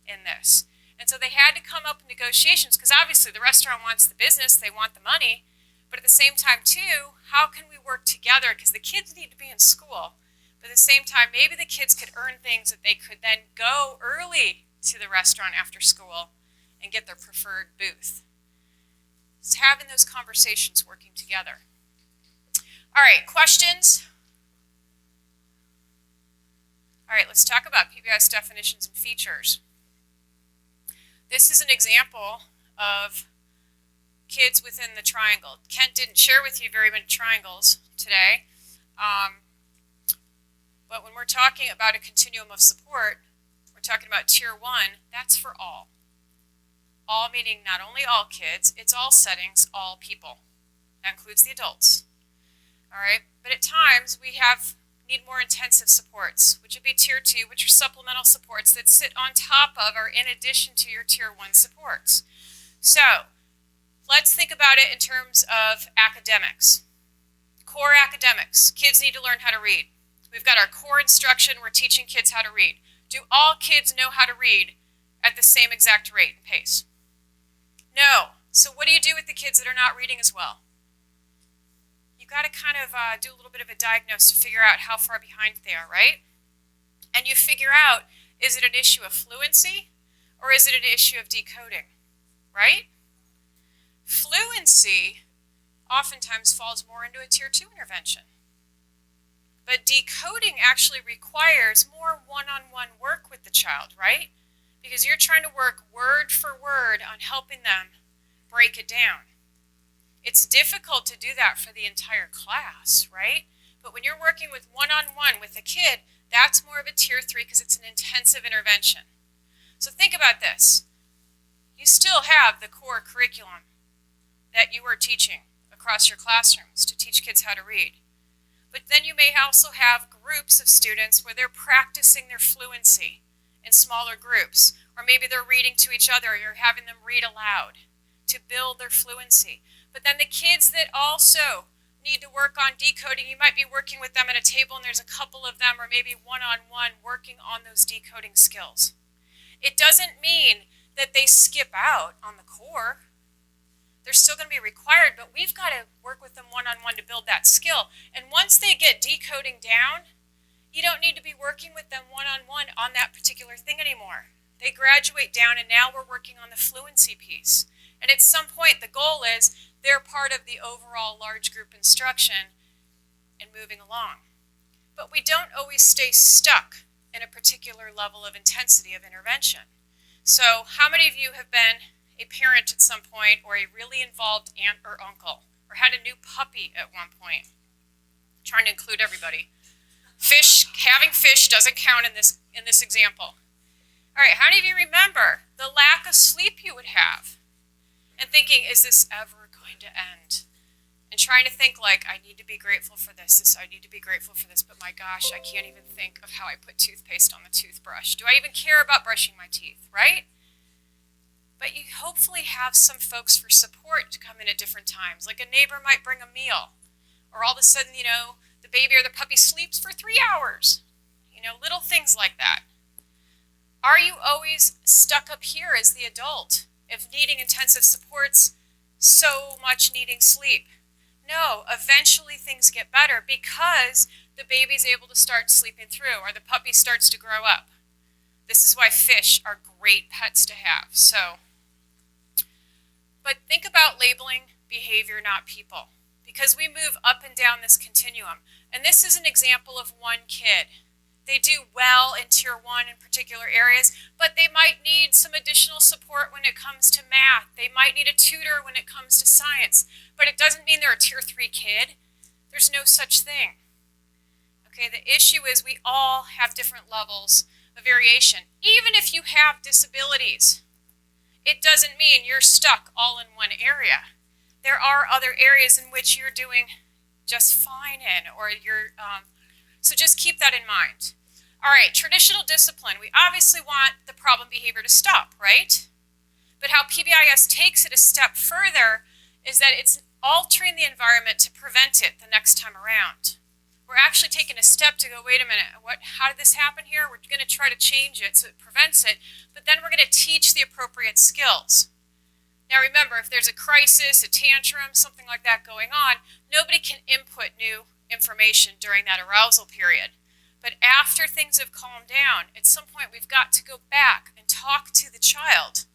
in this. And so they had to come up with negotiations, because obviously the restaurant wants the business, they want the money. But at the same time, too, how can we work together? Because the kids need to be in school. But at the same time, maybe the kids could earn things that they could then go early to the restaurant after school and get their preferred booth. It's having those conversations, working together. All right, questions? All right, let's talk about PBIS definitions and features. This is an example of kids within the triangle. Kent didn't share with you very many triangles today, but when we're talking about a continuum of support, we're talking about tier 1, that's for all. All meaning not only all kids, it's all settings, all people. That includes the adults. All right, but at times we need more intensive supports, which would be tier 2, which are supplemental supports that sit on top of or in addition to your tier 1 supports. So let's think about it in terms of academics. Core academics. Kids need to learn how to read. We've got our core instruction. We're teaching kids how to read. Do all kids know how to read at the same exact rate and pace? No. So what do you do with the kids that are not reading as well? You've got to kind of do a little bit of a diagnosis to figure out how far behind they are, right? And you figure out, is it an issue of fluency or is it an issue of decoding? right? Fluency oftentimes falls more into a tier 2 intervention. But decoding actually requires more one-on-one work with the child, right? Because you're trying to work word for word on helping them break it down. It's difficult to do that for the entire class, right? But when you're working with one-on-one with a kid, that's more of a tier 3 because it's an intensive intervention. So think about this. You still have the core curriculum that you are teaching across your classrooms to teach kids how to read. But then you may also have groups of students where they're practicing their fluency in smaller groups, or maybe they're reading to each other, or you're having them read aloud to build their fluency. But then the kids that also need to work on decoding, you might be working with them at a table and there's a couple of them, or maybe one-on-one working on those decoding skills. It doesn't mean that they skip out on the core. They're still going to be required, but we've got to work with them one-on-one to build that skill. And once they get decoding down, you don't need to be working with them one-on-one on that particular thing anymore. They graduate down, and now we're working on the fluency piece. And at some point, the goal is they're part of the overall large group instruction and moving along. But we don't always stay stuck in a particular level of intensity of intervention. So how many of you have been a parent at some point, or a really involved aunt or uncle, or had a new puppy at one point? I'm trying to include everybody. Having fish doesn't count in this example. All right, how many of you remember the lack of sleep you would have? And thinking, is this ever going to end? And trying to think like, I need to be grateful for this, I need to be grateful for this, but my gosh, I can't even think of how I put toothpaste on the toothbrush. Do I even care about brushing my teeth, right? But you hopefully have some folks for support to come in at different times. Like a neighbor might bring a meal, or all of a sudden, the baby or the puppy sleeps for 3 hours. Little things like that. Are you always stuck up here as the adult, if needing intensive supports, so much needing sleep? No, eventually things get better because the baby's able to start sleeping through, or the puppy starts to grow up. This is why fish are great pets to have. But think about labeling behavior, not people, because we move up and down this continuum. And this is an example of one kid. They do well in tier 1 in particular areas, but they might need some additional support when it comes to math. They might need a tutor when it comes to science, but it doesn't mean they're a tier 3 kid. There's no such thing. Okay, the issue is we all have different levels of variation. Even if you have disabilities, it doesn't mean you're stuck all in one area. There are other areas in which you're doing just fine in, or so just keep that in mind. All right, traditional discipline. We obviously want the problem behavior to stop, right? But how PBIS takes it a step further is that it's altering the environment to prevent it the next time around. We're actually taking a step to go, wait a minute, how did this happen here? We're going to try to change it so it prevents it, but then we're going to teach the appropriate skills. Now remember, if there's a crisis, a tantrum, something like that going on, nobody can input new information during that arousal period. But after things have calmed down, at some point we've got to go back and talk to the child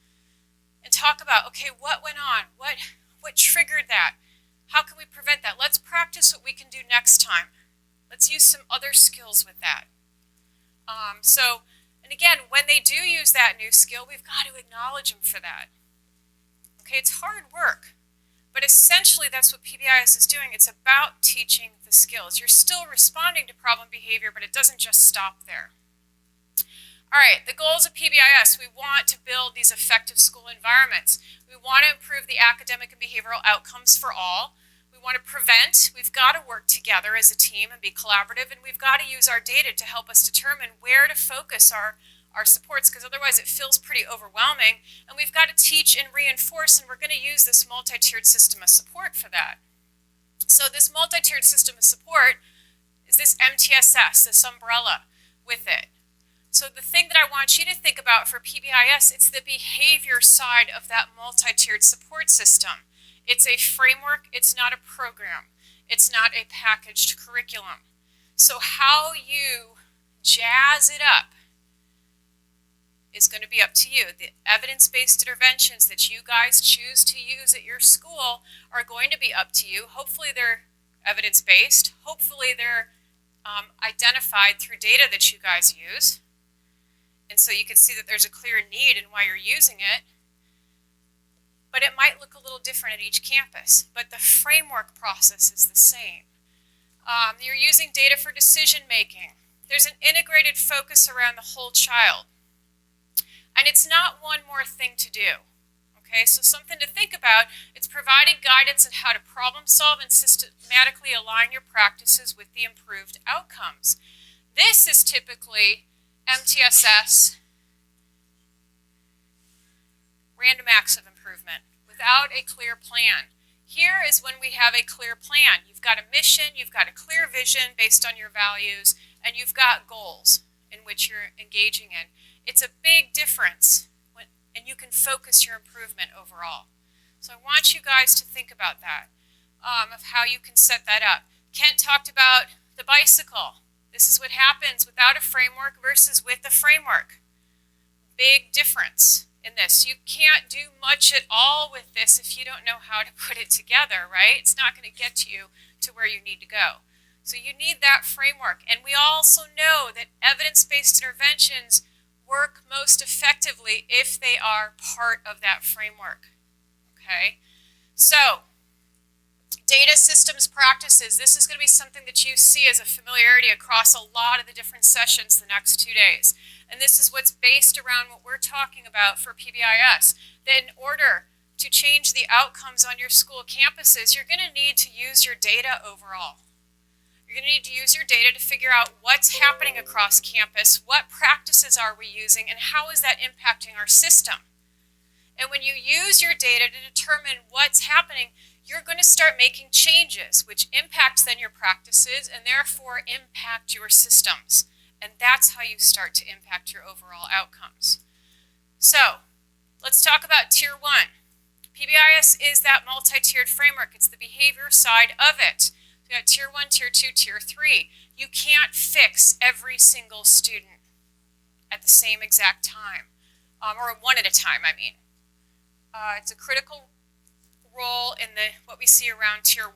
and talk about, okay, what went on? What triggered that? How can we prevent that? Let's practice what we can do next time. Let's use some other skills with that. And again, when they do use that new skill, we've got to acknowledge them for that. Okay, it's hard work, but essentially that's what PBIS is doing. It's about teaching the skills. You're still responding to problem behavior, but it doesn't just stop there. All right, the goals of PBIS. We want to build these effective school environments. We want to improve the academic and behavioral outcomes for all. We want to prevent. We've got to work together as a team and be collaborative, and we've got to use our data to help us determine where to focus our supports, because otherwise it feels pretty overwhelming. And we've got to teach and reinforce, and we're going to use this multi-tiered system of support for that. So this multi-tiered system of support is this MTSS, this umbrella with it. So the thing that I want you to think about for PBIS, it's the behavior side of that multi-tiered support system. It's a framework, it's not a program. It's not a packaged curriculum. So how you jazz it up is going to be up to you. The evidence-based interventions that you guys choose to use at your school are going to be up to you. Hopefully they're evidence-based. Hopefully they're identified through data that you guys use. And so you can see that there's a clear need in why you're using it. But it might look a little different at each campus. But the framework process is the same. You're using data for decision making. There's an integrated focus around the whole child. And it's not one more thing to do. Okay, so something to think about, it's providing guidance on how to problem solve and systematically align your practices with the improved outcomes. This is typically MTSS, random acts of improvement, without a clear plan. Here is when we have a clear plan. You've got a mission, you've got a clear vision based on your values, and you've got goals in which you're engaging in. It's a big difference, and you can focus your improvement overall. So I want you guys to think about that, of how you can set that up. Kent talked about the bicycle. This is what happens without a framework versus with a framework. Big difference in this. You can't do much at all with this if you don't know how to put it together, right? It's not going to get you to where you need to go. So you need that framework. And we also know that evidence-based interventions work most effectively if they are part of that framework. Okay? So, data systems practices. This is going to be something that you see as a familiarity across a lot of the different sessions the next 2 days. And this is what's based around what we're talking about for PBIS. That in order to change the outcomes on your school campuses, you're going to need to use your data overall. You're going to need to use your data to figure out what's happening across campus, what practices are we using, and how is that impacting our system. And when you use your data to determine what's happening, you're going to start making changes, which impacts then your practices and therefore impact your systems. And that's how you start to impact your overall outcomes. So, let's talk about Tier 1. PBIS is that multi-tiered framework. It's the behavior side of it. We got Tier 1, Tier 2, Tier 3. You can't fix every single student at the same exact time, or one at a time, I mean. It's a critical role in what we see around Tier 1.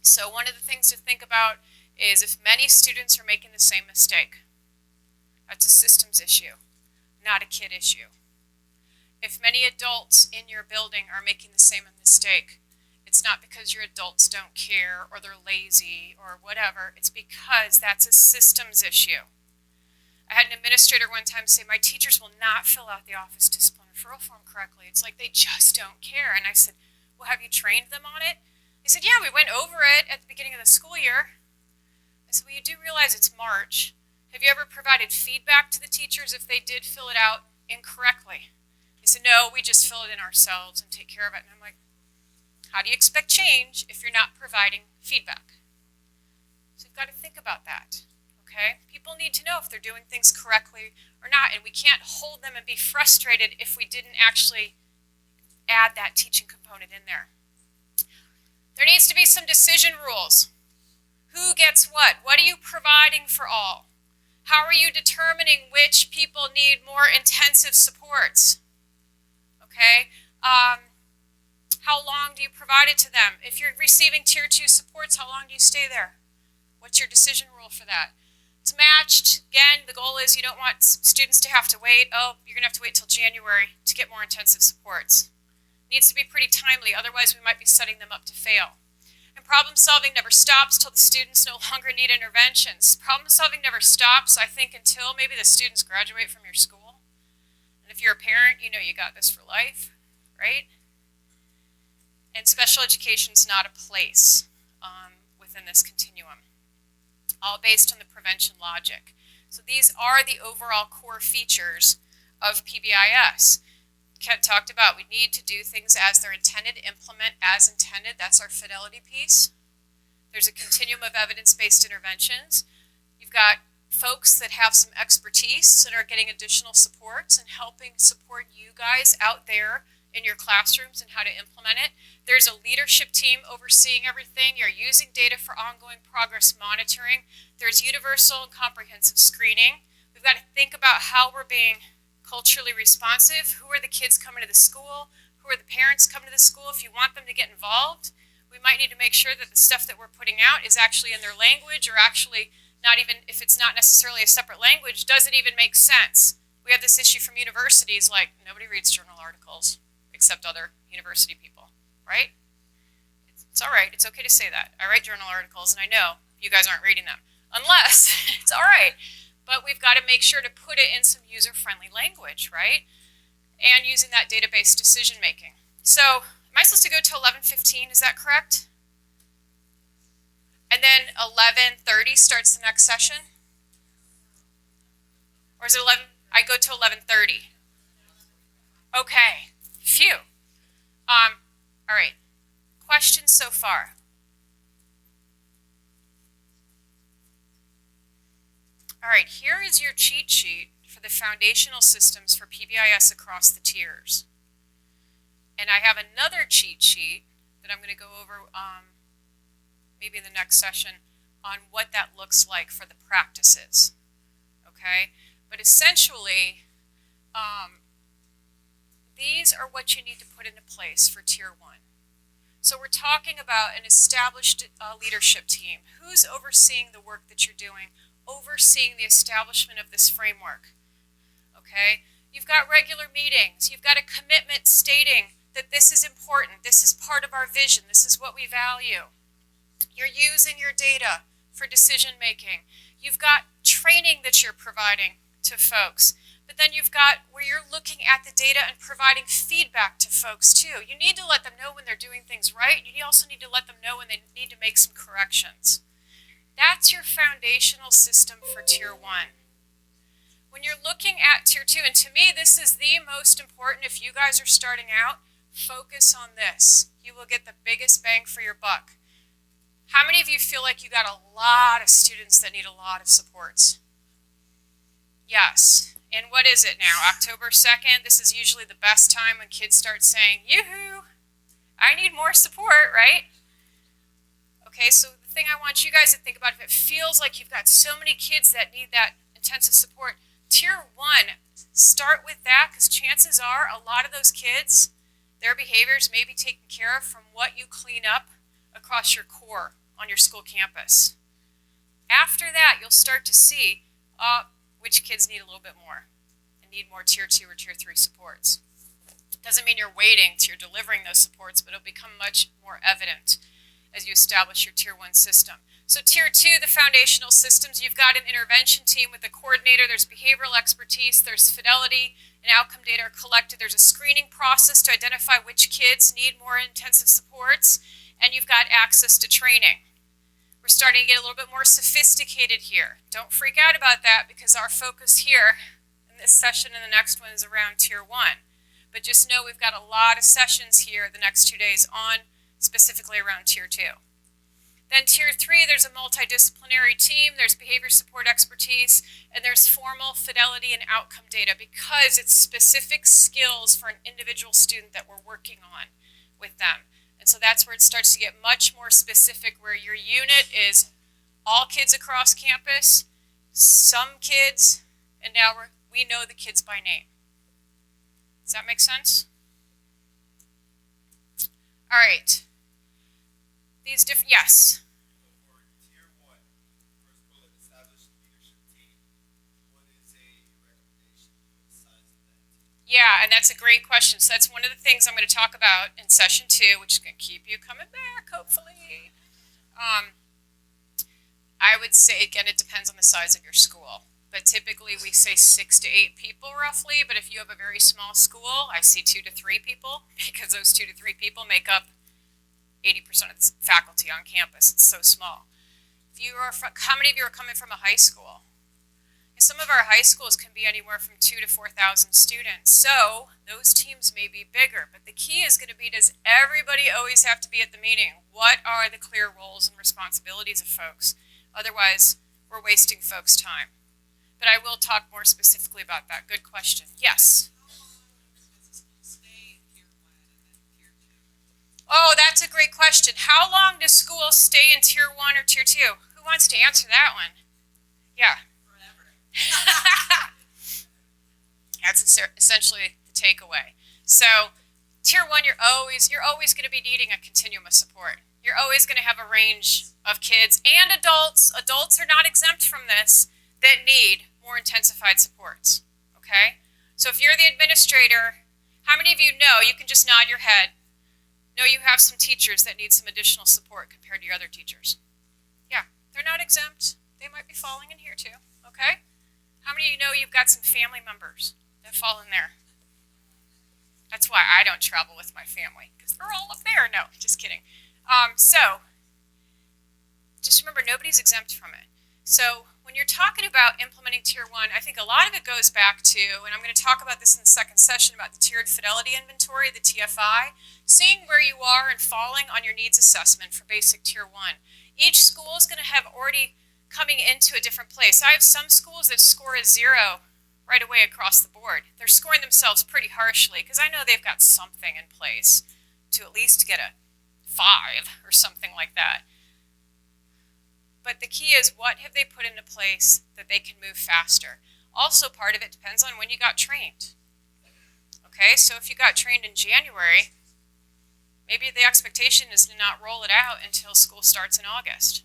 So one of the things to think about is if many students are making the same mistake, that's a systems issue, not a kid issue. If many adults in your building are making the same mistake, it's not because your adults don't care or they're lazy or whatever. It's because that's a systems issue. I had an administrator one time say, my teachers will not fill out the office discipline referral form correctly. It's like they just don't care. And I said, well, have you trained them on it? They said, yeah, we went over it at the beginning of the school year. I said, well, you do realize it's March. Have you ever provided feedback to the teachers if they did fill it out incorrectly? They said, no, we just fill it in ourselves and take care of it. And I'm like, how do you expect change if you're not providing feedback? So you've got to think about that, okay? People need to know if they're doing things correctly or not, and we can't hold them and be frustrated if we didn't actually add that teaching component in there. There needs to be some decision rules. Who gets what? What are you providing for all? How are you determining which people need more intensive supports? Okay? How long do you provide it to them? If you're receiving Tier 2 supports, how long do you stay there? What's your decision rule for that? It's matched. Again, the goal is you don't want students to have to wait. Oh, you're going to have to wait till January to get more intensive supports. It needs to be pretty timely, otherwise we might be setting them up to fail. And problem solving never stops till the students no longer need interventions. Problem solving never stops, I think, until maybe the students graduate from your school. And if you're a parent, you know you got this for life, right? And special education is not a place within this continuum, all based on the prevention logic. So these are the overall core features of PBIS. Kent talked about we need to do things as they're intended, implement as intended. That's our fidelity piece. There's a continuum of evidence-based interventions. You've got folks that have some expertise and are getting additional supports and helping support you guys out there in your classrooms and how to implement it. There's a leadership team overseeing everything. You're using data for ongoing progress monitoring. There's universal and comprehensive screening. We've got to think about how we're being culturally responsive. Who are the kids coming to the school? Who are the parents coming to the school? If you want them to get involved, we might need to make sure that the stuff that we're putting out is actually in their language, or actually not even, if it's not necessarily a separate language, does it even make sense? We have this issue from universities, like nobody reads journal articles except other university people, right? It's all right. It's okay to say that. I write journal articles, and I know you guys aren't reading them. Unless, it's all right. But we've got to make sure to put it in some user-friendly language, right? And using that database decision-making. So, am I supposed to go to 11:15? Is that correct? And then 11:30 starts the next session? Or is it 11? I go to 11:30. Okay. Phew. All right. Questions so far? All right, here is your cheat sheet for the foundational systems for PBIS across the tiers. And I have another cheat sheet that I'm going to go over maybe in the next session on what that looks like for the practices. Okay? But essentially, these are what you need to put into place for Tier 1. So we're talking about an established leadership team. Who's overseeing the work that you're doing, overseeing the establishment of this framework? Okay? You've got regular meetings. You've got a commitment stating that this is important. This is part of our vision. This is what we value. You're using your data for decision making. You've got training that you're providing to folks. But then you've got where you're looking at the data and providing feedback to folks too. You need to let them know when they're doing things right. You also need to let them know when they need to make some corrections. That's your foundational system for Tier 1. When you're looking at Tier 2, and to me this is the most important if you guys are starting out, focus on this. You will get the biggest bang for your buck. How many of you feel like you got a lot of students that need a lot of supports? Yes. And what is it now? October 2nd? This is usually the best time when kids start saying, yoo-hoo, I need more support, right? Okay, so the thing I want you guys to think about, if it feels like you've got so many kids that need that intensive support, Tier 1, start with that, because chances are a lot of those kids, their behaviors may be taken care of from what you clean up across your core on your school campus. After that, you'll start to see which kids need a little bit more and need more Tier 2 or Tier 3 supports. Doesn't mean you're waiting till you're delivering those supports, but it'll become much more evident as you establish your Tier 1 system. So Tier 2, the foundational systems, you've got an intervention team with a coordinator, there's behavioral expertise, there's fidelity and outcome data are collected, there's a screening process to identify which kids need more intensive supports, and you've got access to training. We're starting to get a little bit more sophisticated here. Don't freak out about that, because our focus here in this session and the next one is around Tier 1. But just know we've got a lot of sessions here the next 2 days on specifically around Tier 2. Then Tier 3, there's a multidisciplinary team, there's behavior support expertise, and there's formal fidelity and outcome data, because it's specific skills for an individual student that we're working on with them. And so that's where it starts to get much more specific, where your unit is all kids across campus, some kids, and now we know the kids by name. Does that make sense? All right. These different, yes? For Tier 1, first bullet, established leadership team, what is a recommendation for the size of that team? Yeah, and that's a great question. So that's one of the things I'm going to talk about in session 2, which is going to keep you coming back, hopefully. I would say, again, it depends on the size of your school. But typically we say 6 to 8 people roughly. But if you have a very small school, I see 2 to 3 people, because those 2 to 3 people make up 80% of the faculty on campus. It's so small. If you are, how many of you are coming from a high school? Some of our high schools can be anywhere from 2,000 to 4,000 students. So those teams may be bigger. But the key is going to be, does everybody always have to be at the meeting? What are the clear roles and responsibilities of folks? Otherwise, we're wasting folks' time. But I will talk more specifically about that. Good question. Yes? Oh, that's a great question. How long does schools stay in Tier 1 or Tier 2? Who wants to answer that one? Yeah. Forever. That's a essentially the takeaway. So tier 1, you're always going to be needing a continuum of support. You're always going to have a range of kids and adults. Adults are not exempt from this that need more intensified supports. Okay? So if you're the administrator, how many of you know, you can just nod your head, know you have some teachers that need some additional support compared to your other teachers? Yeah, they're not exempt. They might be falling in here too. Okay? How many of you know you've got some family members that fall in there? That's why I don't travel with my family, because they're all up there. No, just kidding. So, just remember, nobody's exempt from it. So, when you're talking about implementing Tier 1, I think a lot of it goes back to, and I'm going to talk about this in the second session, about the Tiered Fidelity Inventory, the TFI, seeing where you are and falling on your needs assessment for basic Tier 1. Each school is going to have already coming into a different place. I have some schools that score a 0 right away across the board. They're scoring themselves pretty harshly because I know they've got something in place to at least get a 5 or something like that. But the key is, what have they put into place that they can move faster? Also, part of it depends on when you got trained. Okay, so if you got trained in January, maybe the expectation is to not roll it out until school starts in August.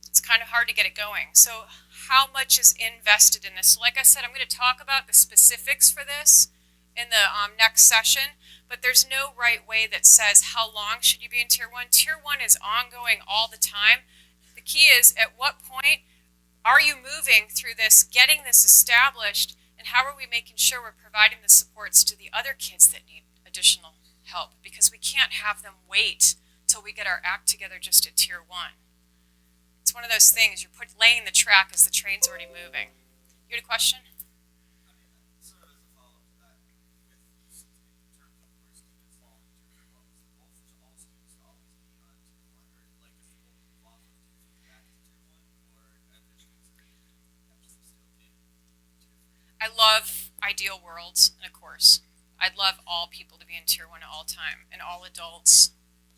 It's kind of hard to get it going. So how much is invested in this? So like I said, I'm going to talk about the specifics for this in the next session, but there's no right way that says how long should you be in Tier 1. Tier 1 is ongoing all the time. The key is, at what point are you moving through this, getting this established, and how are we making sure we're providing the supports to the other kids that need additional help? Because we can't have them wait till we get our act together just at Tier 1. It's one of those things, you're laying the track as the train's already moving. You had a question? Sort of as a follow-up to that, with in terms of where students fall in Tier 1, is the goal for all students to always be on Tier 1, or like is the goal to move off of Tier 3 back to Tier 1, or eventually have to still be Tier 3? I love ideal worlds, and of course, I'd love all people to be in Tier 1 at all time, and all adults,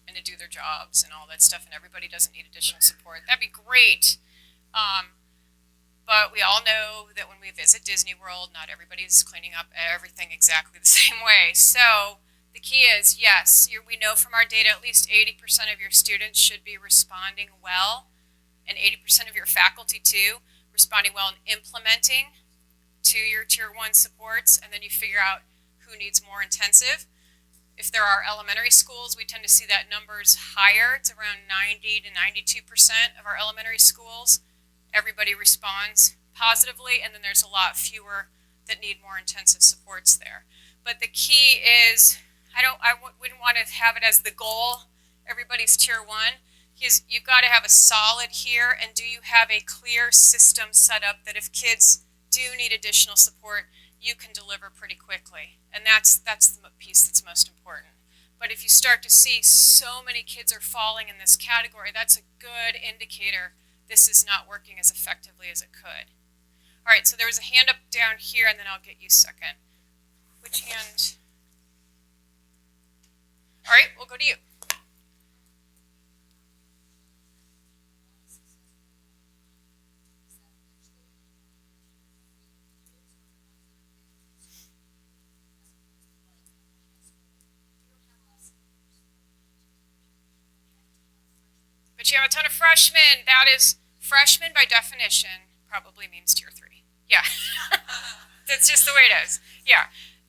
and to do their jobs and all that stuff, and everybody doesn't need additional support. That'd be great. But we all know that when we visit Disney World, not everybody's cleaning up everything exactly the same way. So the key is, yes, we know from our data at least 80% of your students should be responding well, and 80% of your faculty too, responding well and implementing to your Tier 1 supports, and then you figure out who needs more intensive. If there are elementary schools, we tend to see that number's higher. It's around 90 to 92% of our elementary schools. Everybody responds positively, and then there's a lot fewer that need more intensive supports there. But the key is, I wouldn't want to have it as the goal, everybody's Tier 1. You've got to have a solid here, and do you have a clear system set up that if kids do need additional support, you can deliver pretty quickly. And that's the piece that's most important. But if you start to see so many kids are falling in this category, that's a good indicator this is not working as effectively as it could. All right, so there was a hand up down here, and then I'll get you second. Which hand? All right, we'll go to you. But you have a ton of freshmen. That is, freshmen by definition probably means Tier 3. Yeah. That's just the way it is. Yeah.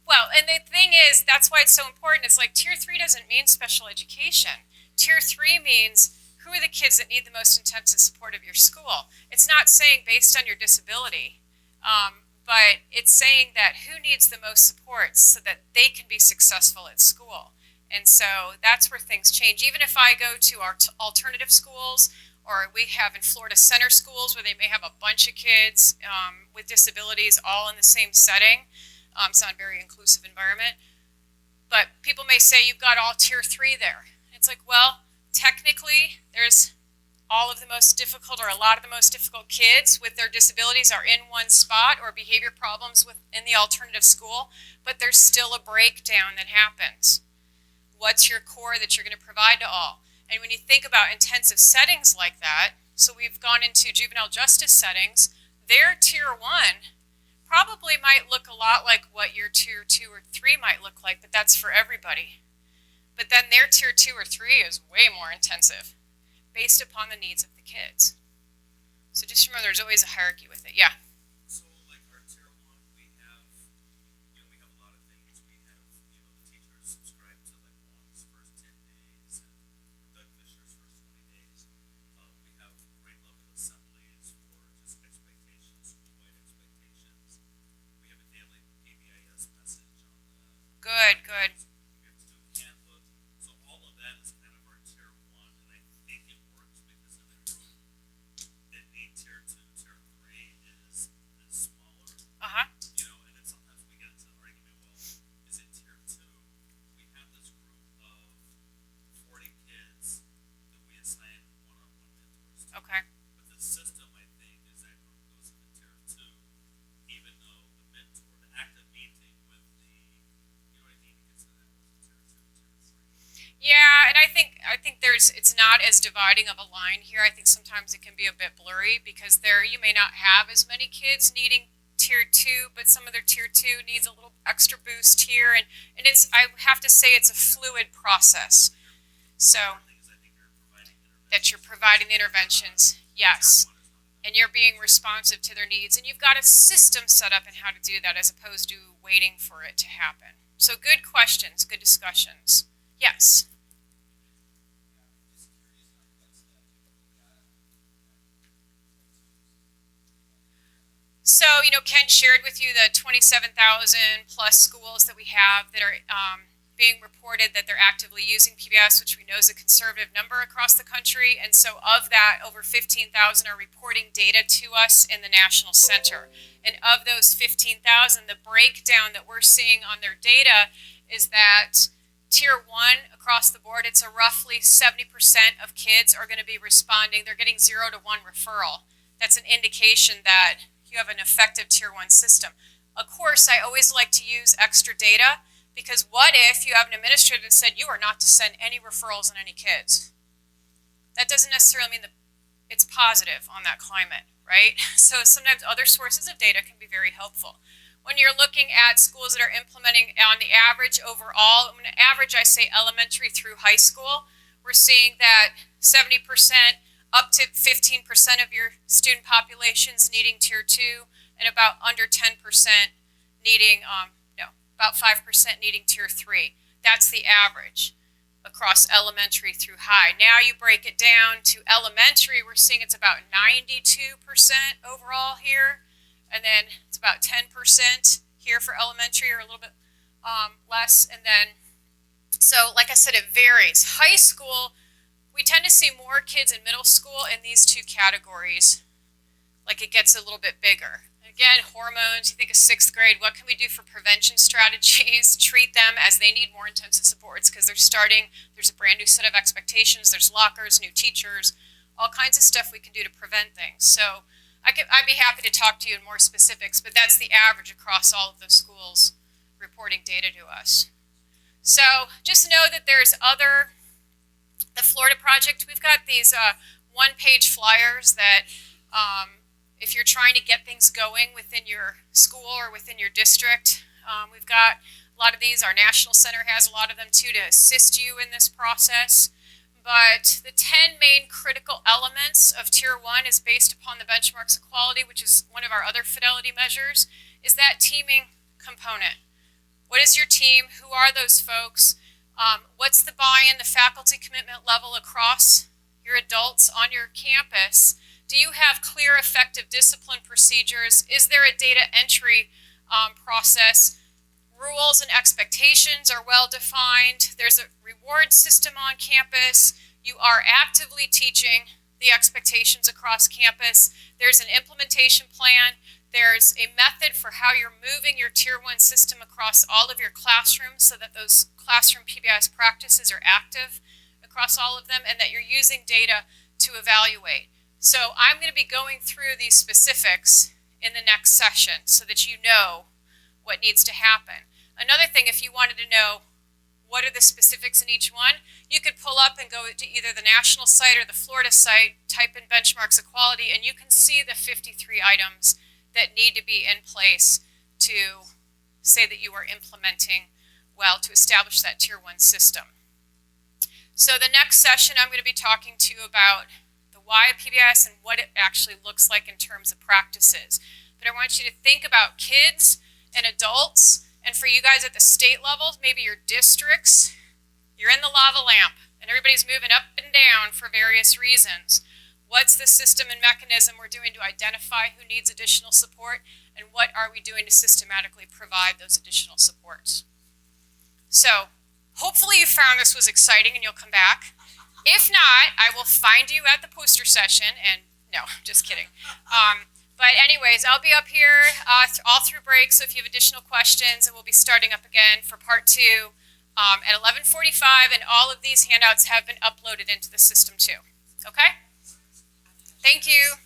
Well, and the thing is, that's why it's so important. It's like Tier 3 doesn't mean special education. Tier 3 means who are the kids that need the most intensive support of your school. It's not saying based on your disability, but it's saying that who needs the most support so that they can be successful at school. And so that's where things change. Even if I go to our alternative schools, or we have in Florida Center schools where they may have a bunch of kids with disabilities all in the same setting. It's not a very inclusive environment. But people may say you've got all Tier 3 there. It's like, well, technically there's all of the most difficult, or a lot of the most difficult kids with their disabilities are in one spot, or behavior problems within the alternative school, but there's still a breakdown that happens. What's your core that you're going to provide to all? And when you think about intensive settings like that, so we've gone into juvenile justice settings, their Tier 1 probably might look a lot like what your tier 2 or 3 might look like, but that's for everybody. But then their tier 2 or 3 is way more intensive based upon the needs of the kids. So just remember there's always a hierarchy with it. Yeah. So like our tier one, we have, we have a lot of things. We have, the teachers subscribe to like Juan's first 10 days and Doug Fisher's first 20 days. We have grade level assemblies for just expectations, school-wide expectations. We have a daily PBIS message on the. Good. We have student handbook. So all of that is kind of our tier one, and I think it works because in the group that need tier two, tier three is smaller. Uh-huh. And then sometimes we get into an argument, well, is it tier two? We have this group of 40 kids that we assign one-on-one mentors to. Okay. But the system, I think, is that group goes into tier two, even though the mentor, the active meeting with the, gets to that was tier two, tier three. Yeah, and I think it's not as dividing of a line here. I think sometimes it can be a bit blurry because you may not have as many kids needing tier 2, but some of their tier 2 needs a little extra boost here, and I have to say it's a fluid process. So that you're providing interventions, yes, and you're being responsive to their needs, and you've got a system set up in how to do that as opposed to waiting for it to happen. So good questions, good discussions. Yes. So, Kent shared with you the 27,000 plus schools that we have that are being reported that they're actively using PBIS, which we know is a conservative number across the country. And so of that, over 15,000 are reporting data to us in the National Center. And of those 15,000, the breakdown that we're seeing on their data is that Tier 1 across the board, it's a roughly 70% of kids are going to be responding. They're getting 0 to 1 referral. That's an indication that you have an effective Tier 1 system. Of course, I always like to use extra data because what if you have an administrator that said you are not to send any referrals on any kids? That doesn't necessarily mean that it's positive on that climate, right? So sometimes other sources of data can be very helpful. When you're looking at schools that are implementing on the average overall, on average I say elementary through high school, we're seeing that 70% up to 15% of your student populations needing Tier 2 and about under 10% needing, about 5% needing Tier 3. That's the average across elementary through high. Now you break it down to elementary, we're seeing it's about 92% overall here. And then it's about 10% here for elementary, or a little bit less. And then, so like I said, it varies. High school, we tend to see more kids in middle school in these two categories. Like it gets a little bit bigger. Again, hormones, you think of 6th grade, what can we do for prevention strategies? Treat them as they need more intensive supports because they're starting, there's a brand new set of expectations, there's lockers, new teachers, all kinds of stuff we can do to prevent things. So I'd be happy to talk to you in more specifics, but that's the average across all of the schools reporting data to us. So just know that there's the Florida project, we've got these one-page flyers that if you're trying to get things going within your school or within your district, we've got a lot of these. Our National Center has a lot of them too to assist you in this process. But the 10 main critical elements of Tier 1 is based upon the benchmarks of quality, which is one of our other fidelity measures, is that teaming component. What is your team? Who are those folks? What's the buy-in, the faculty commitment level across your adults on your campus? Do you have clear, effective discipline procedures? Is there a data entry process? Rules and expectations are well defined. There's a reward system on campus. You are actively teaching the expectations across campus. There's an implementation plan. There's a method for how you're moving your Tier 1 system across all of your classrooms so that those classroom PBIS practices are active across all of them and that you're using data to evaluate. So I'm going to be going through these specifics in the next session so that you know what needs to happen. Another thing, if you wanted to know what are the specifics in each one, you could pull up and go to either the national site or the Florida site, type in benchmarks of quality, and you can see the 53 items that need to be in place to say that you are implementing well to establish that Tier 1 system. So the next session I'm going to be talking to you about the why of PBIS and what it actually looks like in terms of practices. But I want you to think about kids and adults, and for you guys at the state level, maybe your districts, you're in the lava lamp and everybody's moving up and down for various reasons. What's the system and mechanism we're doing to identify who needs additional support, and what are we doing to systematically provide those additional supports? So hopefully you found this was exciting and you'll come back. If not, I will find you at the poster session, and no, just kidding. But anyways, I'll be up here all through break, so if you have additional questions, and we'll be starting up again for part 2 at 11:45, and all of these handouts have been uploaded into the system too. Okay? Thank you.